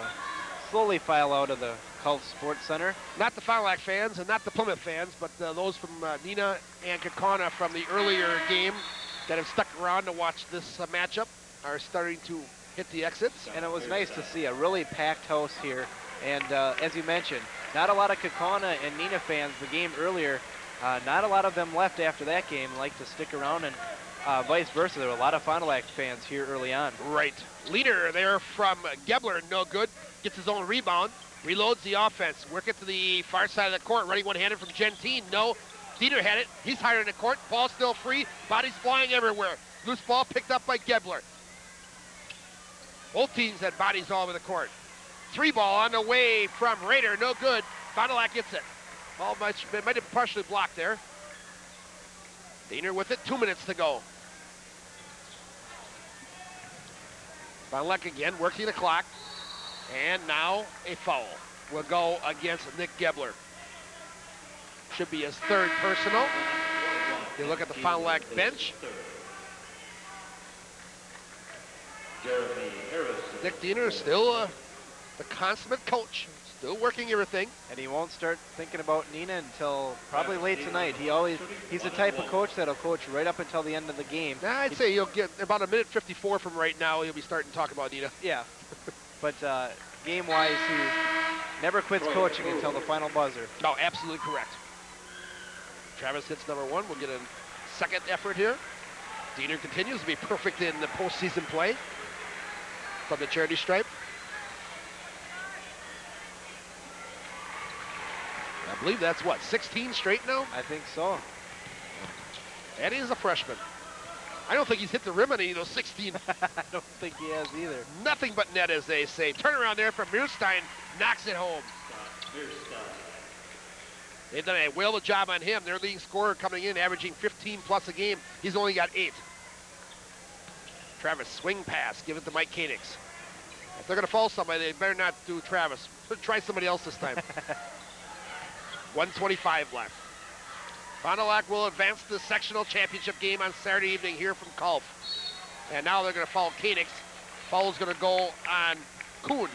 slowly file out of the Gulf Sports Center. Not the Fond du Lac fans and not the Plymouth fans, but those from Nina and Kaukauna from the earlier game that have stuck around to watch this matchup are starting to hit the exits. And it was nice to see a really packed house here. And as you mentioned, not a lot of Kaukauna and Nina fans the game earlier. Not a lot of them left after that game, like to stick around, and vice versa. There were a lot of Fond du Lac fans here early on. Right. Leader there from Gebler, no good. Gets his own rebound, reloads the offense. Work it to the far side of the court, running one-handed from Gentine. No, Diener had it. He's higher in the court. Ball still free. Bodies flying everywhere. Loose ball picked up by Gebler. Both teams had bodies all over the court. 3-ball on the way from Rader, no good. Fond du Lac gets it. Ball might have partially blocked there. Diener with it, 2 minutes to go. Fond du Lac again, working the clock. And now a foul will go against Nick Gebler. Should be his third personal. You look at the Fond du Lac bench. Nick Diener is still the consummate coach, still working everything. And he won't start thinking about Nina until probably late tonight. He's the type of coach that'll coach right up until the end of the game. I'd say you'll get about a minute 54 from right now. He'll be starting to talk about Nina. Yeah, but game-wise, he never quits coaching until the final buzzer. No, absolutely correct. Travis hits number 1. We'll get a second effort here. Diener continues to be perfect in the postseason play from the charity stripe. I believe that's what, 16 straight now? I think so. And he's a freshman. I don't think he's hit the rim on any of those 16. I don't think he has either. Nothing but net, as they say. Turnaround there from Muirstein, knocks it home. They've done a whale of a job on him. Their leading scorer coming in, averaging 15 plus a game. He's only got 8. Travis, swing pass, give it to Mike Koenigs. If they're gonna fall somebody, they better not do Travis. Try somebody else this time. 1:25 left. Fond du Lac will advance to the sectional championship game on Saturday evening here from Culp. And now they're gonna follow Koenigs. Foul's gonna go on Kuhn.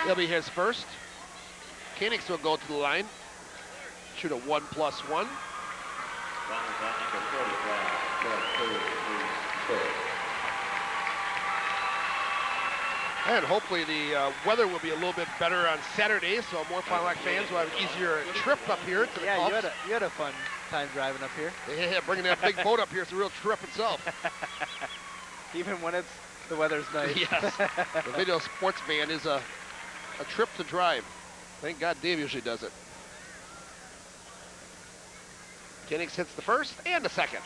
He'll be his first. Koenigs will go to the line. Shoot a 1+1. And hopefully the weather will be a little bit better on Saturday, so more Fond du Lac fans will have an easier trip up here to the Yeah, Culps. you had a fun time driving up here. Yeah, bringing that big boat up here is a real trip itself. Even when the weather's nice. Yes, the video sports van is a trip to drive. Thank God Dave usually does it. Koenigs hits the first and the second.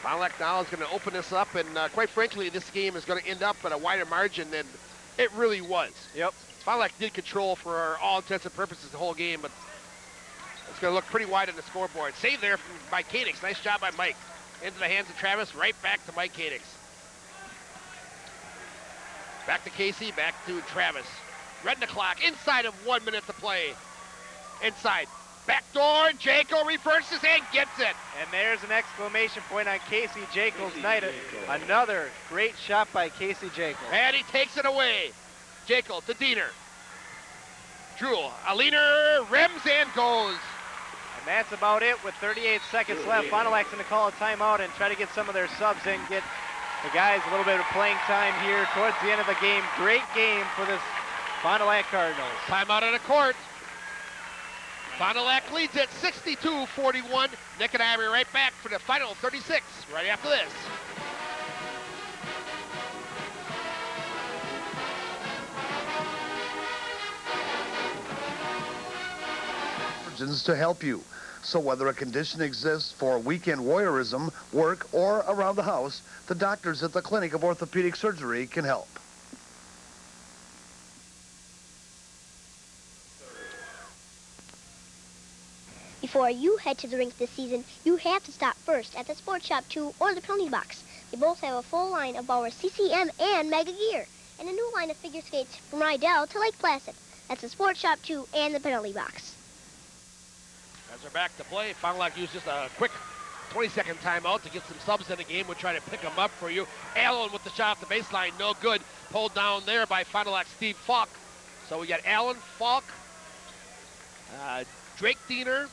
Fond du Lac now is going to open this up, and quite frankly, this game is going to end up at a wider margin than it really was. Yep. Fond du Lac did control for all intents and purposes the whole game, but it's going to look pretty wide on the scoreboard. Save there by Koenigs. Nice job by Mike. Into the hands of Travis, right back to Mike Koenigs. Back to Casey, back to Travis. Reading the clock, inside of 1 minute to play. Inside. Backdoor, Jaco reverses and gets it. And there's an exclamation point on Casey Jekyll's night. Another great shot by Casey Jekyll. And he takes it away. Jekyll to Diener. Drew, Aliner rims and goes. And that's about it with 38 seconds left. Fond du Lac's going to call a timeout and try to get some of their subs in, get the guys a little bit of playing time here towards the end of the game. Great game for this Fond du Lac Cardinals. Timeout on the court. Fond du Lac leads at 62-41. Nick and I will be right back for the final 36 right after this. To help you. So whether a condition exists for weekend voyeurism, work, or around the house, the doctors at the Clinic of Orthopedic Surgery can help. Before you head to the rink this season, you have to stop first at the Sports Shop 2 or the Penalty Box. They both have a full line of our CCM and Mega Gear, and a new line of figure skates from Rydell to Lake Placid. That's the Sports Shop 2 and the Penalty Box. As they're back to play, Fond du Lac used just a quick 20-second timeout to get some subs in the game. We'll try to pick them up for you. Allen with the shot off the baseline, no good. Pulled down there by Fond du Lac Steve Falk. So we got Allen, Falk, Drake Diener,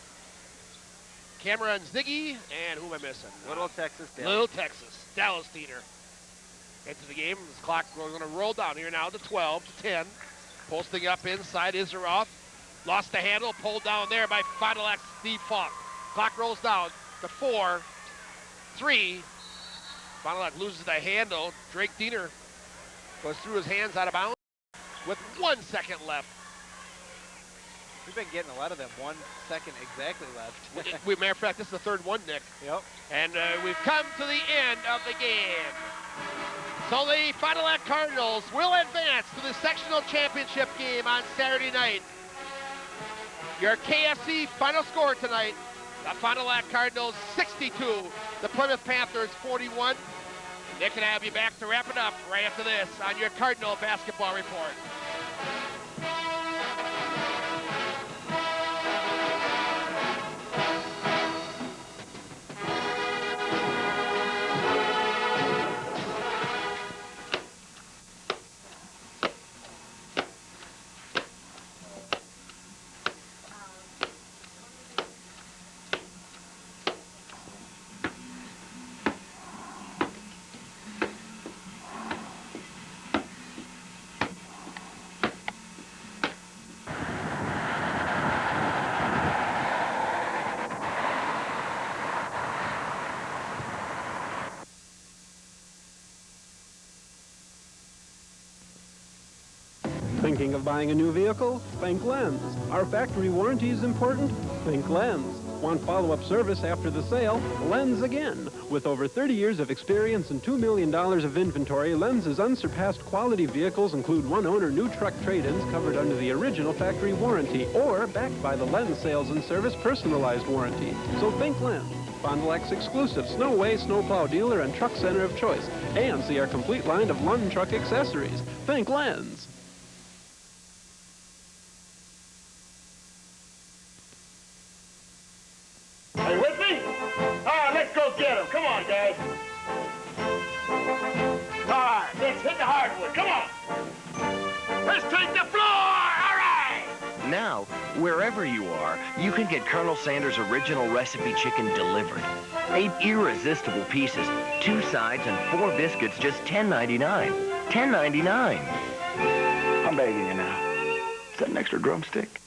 Cameron Ziggy, and who am I missing? Little Texas, Dallas Diener. Into the game. This clock, we're going to roll down here now to 12 to 10. Posting up inside, Iseroff. Lost the handle, pulled down there by Fond du Lac Steve Falk. Clock rolls down to 4, 3. Fond du Lac loses the handle. Drake Diener goes through his hands out of bounds with 1 second left. We've been getting a lot of them. 1 second exactly left. Matter of fact, this is the third one, Nick. Yep. And we've come to the end of the game. So the Fond du Lac Cardinals will advance to the sectional championship game on Saturday night. Your KFC final score tonight, the Fond du Lac Cardinals 62, the Plymouth Panthers 41. Nick and I will be back to wrap it up right after this on your Cardinal Basketball Report. Thinking of buying a new vehicle? Think Lens. Our factory warranty is important. Think Lens. Want follow-up service after the sale? Lens again. With over 30 years of experience and $2 million of inventory, Lens's unsurpassed quality vehicles include one-owner new truck trade-ins covered under the original factory warranty or backed by the Lens Sales and Service personalized warranty. So think Lens. Fond du Lac's exclusive Snowway snowplow dealer and truck center of choice. And see our complete line of Lund truck accessories. Think Lens. Are you with me? All right, let's go get him. Come on, guys. All right, let's hit the hardwood. Come on. Let's take the floor. All right. Now, wherever you are, you can get Colonel Sanders' original recipe chicken delivered. 8 irresistible pieces, 2 sides, and 4 biscuits, just $10.99. $10.99. I'm begging you now. Is that an extra drumstick?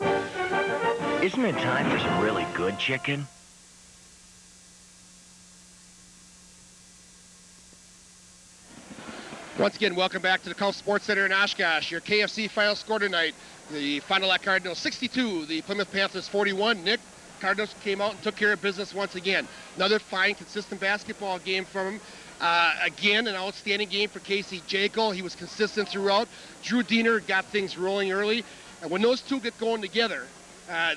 Isn't it time for some really good chicken? Once again, welcome back to the Gulf Sports Center in Oshkosh. Your KFC final score tonight, the Fond du Lac Cardinals 62, the Plymouth Panthers 41. Nick, Cardinals came out and took care of business once again. Another fine, consistent basketball game from him. Again, an outstanding game for Casey Jekyll. He was consistent throughout. Drew Diener got things rolling early. And when those two get going together,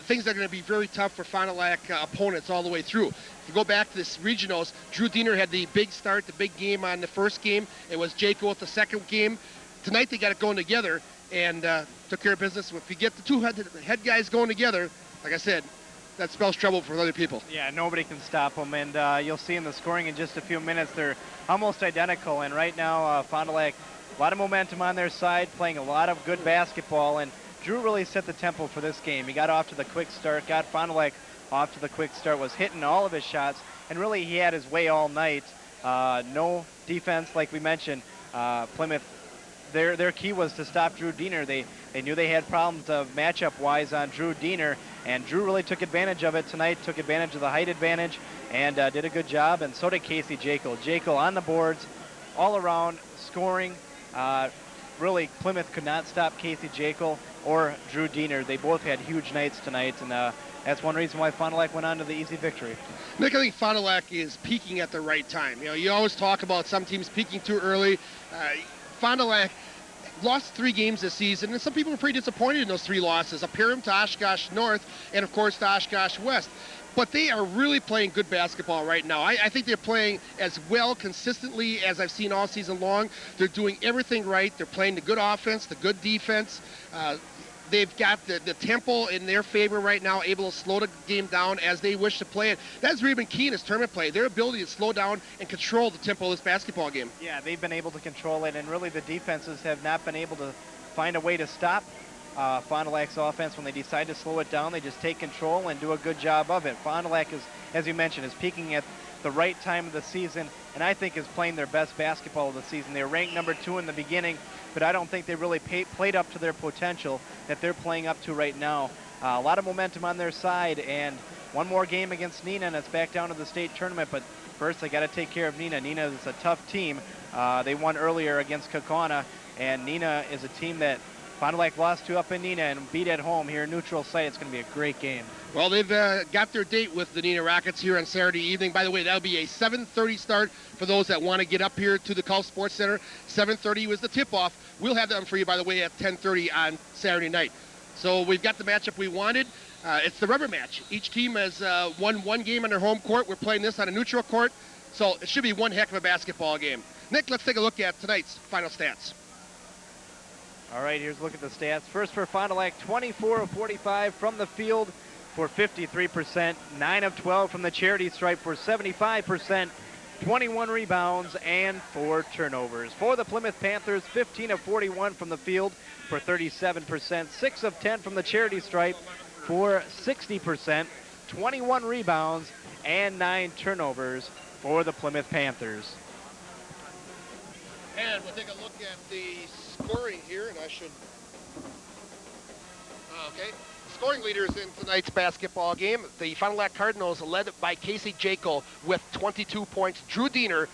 things are going to be very tough for Fond du Lac opponents all the way through. If you go back to this regionals, Drew Diener had the big start, the big game on the first game. It was Jekyll at the second game. Tonight they got it going together and took care of business. If you get the two head guys going together, like I said, that spells trouble for other people. Yeah, nobody can stop them, and you'll see in the scoring in just a few minutes, they're almost identical, and right now Fond du Lac, a lot of momentum on their side, playing a lot of good basketball, and Drew really set the tempo for this game. He got off to the quick start, got Fond du Lac off to the quick start, was hitting all of his shots, and really he had his way all night. No defense, like we mentioned. Plymouth, their key was to stop Drew Diener. They knew they had problems matchup-wise on Drew Diener, and Drew really took advantage of it tonight, took advantage of the height advantage, and did a good job, and so did Casey Jekyll. Jekyll on the boards, all around, scoring. Really, Plymouth could not stop Casey Jekyll or Drew Diener. They both had huge nights tonight, and that's one reason why Fond du Lac went on to the easy victory. Nick, I think Fond du Lac is peaking at the right time. You know, you always talk about some teams peaking too early. Fond du Lac lost 3 games this season, and some people were pretty disappointed in those 3 losses. A Pyram to Oshkosh North, and of course to Oshkosh West. But they are really playing good basketball right now. I think they're playing as well consistently as I've seen all season long. They're doing everything right. They're playing the good offense, the good defense. They've got the tempo in their favor right now, able to slow the game down as they wish to play it. That's really been key in this tournament play, their ability to slow down and control the tempo of this basketball game. Yeah, they've been able to control it, and really the defenses have not been able to find a way to stop Fond du Lac's offense. When they decide to slow it down, they just take control and do a good job of it. Fond du Lac is, as you mentioned, is peaking at the right time of the season, and I think is playing their best basketball of the season. They were ranked number 2 in the beginning, but I don't think they really played up to their potential that they're playing up to right now. A lot of momentum on their side, and one more game against Neenah, and it's back down to the state tournament, but first they got to take care of Neenah. Neenah is a tough team. They won earlier against Kaukauna, and Neenah is a team that Fond du Lac lost to up in Neenah and beat at home here in neutral site. It's going to be a great game. Well, they've got their date with the Neenah Rockets here on Saturday evening. By the way, that'll be a 7:30 start for those that want to get up here to the Gulf Sports Center. 7:30 was the tip-off. We'll have that for you, by the way, at 10:30 on Saturday night. So we've got the matchup we wanted. It's the rubber match. Each team has won one game on their home court. We're playing this on a neutral court, so it should be one heck of a basketball game. Nick, let's take a look at tonight's final stats. All right, here's a look at the stats. First for Fond du Lac, 24 of 45 from the field for 53%, 9 of 12 from the charity stripe for 75%, 21 rebounds, and 4 turnovers. For the Plymouth Panthers, 15 of 41 from the field for 37%, 6 of 10 from the charity stripe for 60%, 21 rebounds, and 9 turnovers for the Plymouth Panthers. And we'll take a look at the scoring here, and I should... Okay. Scoring leaders in tonight's basketball game. The Fond du Lac Cardinals led by Casey Jekyll with 22 points. Drew Diener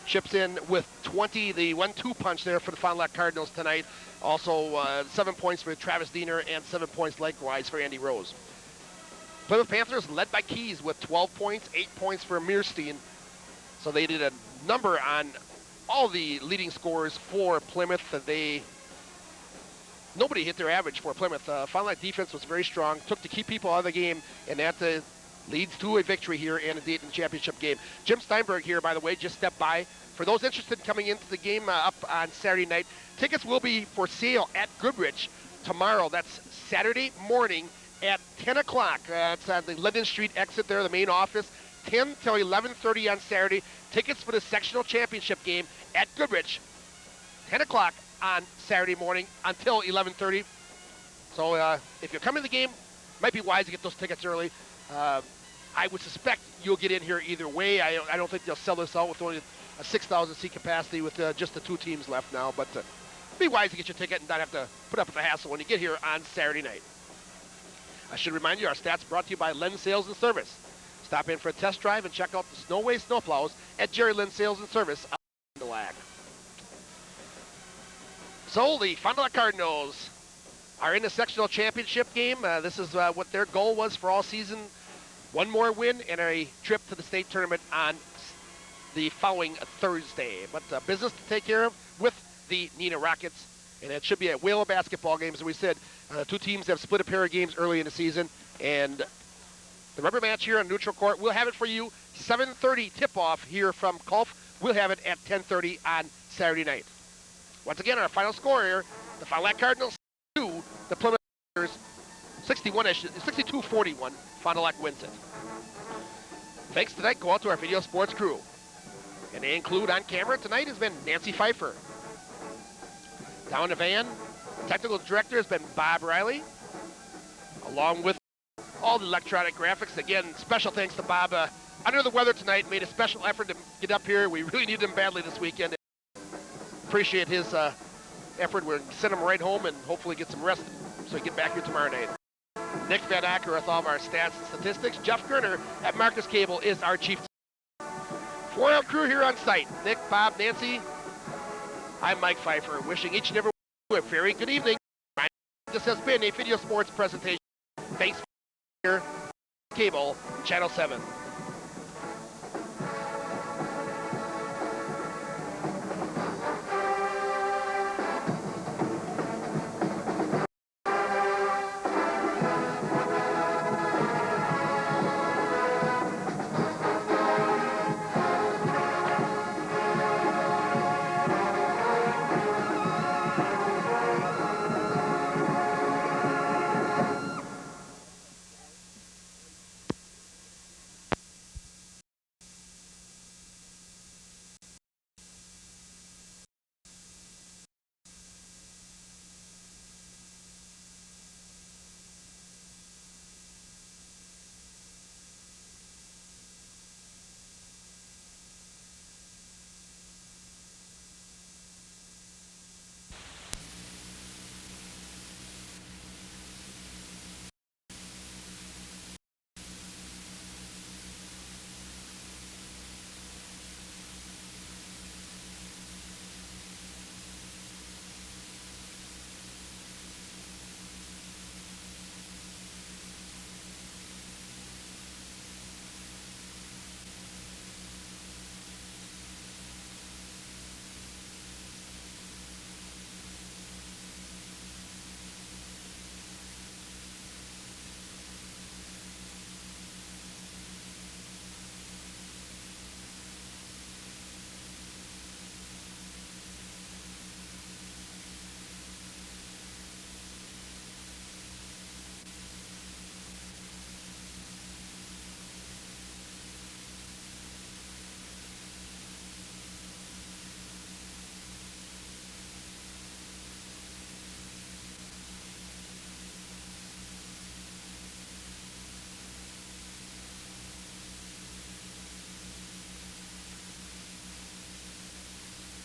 chips in with 20, the 1-2 punch there for the Fond du Lac Cardinals tonight. Also 7 points for Travis Diener and 7 points likewise for Andy Rose. Plymouth Panthers led by Keys with 12 points, 8 points for Meerstein. So they did a number on all the leading scorers for Plymouth. Nobody hit their average for Plymouth. Final Act defense was very strong, took to keep people out of the game, and that leads to a victory here and a Dayton championship game. Jim Steinberg here, by the way, just stepped by. For those interested in coming into the game up on Saturday night, tickets will be for sale at Goodrich tomorrow. That's Saturday morning at 10 o'clock. It's on the Linden Street exit there, the main office. 10 till 11:30 on Saturday. Tickets for the sectional championship game at Goodrich, 10 o'clock on Saturday morning until 11:30. So if you're coming to the game, might be wise to get those tickets early. I would suspect you'll get in here either way. I don't think they'll sell this out with only a 6,000 seat capacity with just the 2 teams left now, but be wise to get your ticket and not have to put up with the hassle when you get here on Saturday night. I should remind you, our stats brought to you by Lens Sales and Service. Stop in for a test drive and check out the Snowway snowplows at Jerry Lynn Sales and Service out in the Lag. So the Fond du Lac Cardinals are in the sectional championship game. This is what their goal was for all season. One more win and a trip to the state tournament on the following Thursday. But business to take care of with the Neenah Rockets. And it should be a whale of basketball games. As we said, 2 teams have split a pair of games early in the season. And the rubber match here on neutral court, we'll have it for you. 7:30 tip-off here from Culf. We'll have it at 10:30 on Saturday night. Once again, our final score here, the Fond du Lac Cardinals 2, the Plymouth Panthers 62-41. Fond du Lac wins it. Thanks tonight go out to our video sports crew. And they include on camera tonight has been Nancy Pfeiffer. Down the van, technical director has been Bob Riley, along with all the electronic graphics. Again, special thanks to Bob. Under the weather tonight, made a special effort to get up here. We really needed him badly this weekend. Appreciate his effort. We'll send him right home and hopefully get some rest so he can get back here tomorrow night. Nick Van Acker with all of our stats and statistics. Jeff Gerner at Marcus Cable is our chief. 4-hour crew here on site. Nick, Bob, Nancy. I'm Mike Pfeiffer, wishing each and every one of you a very good evening. This has been a video sports presentation. Thanks for here. Cable, Channel 7.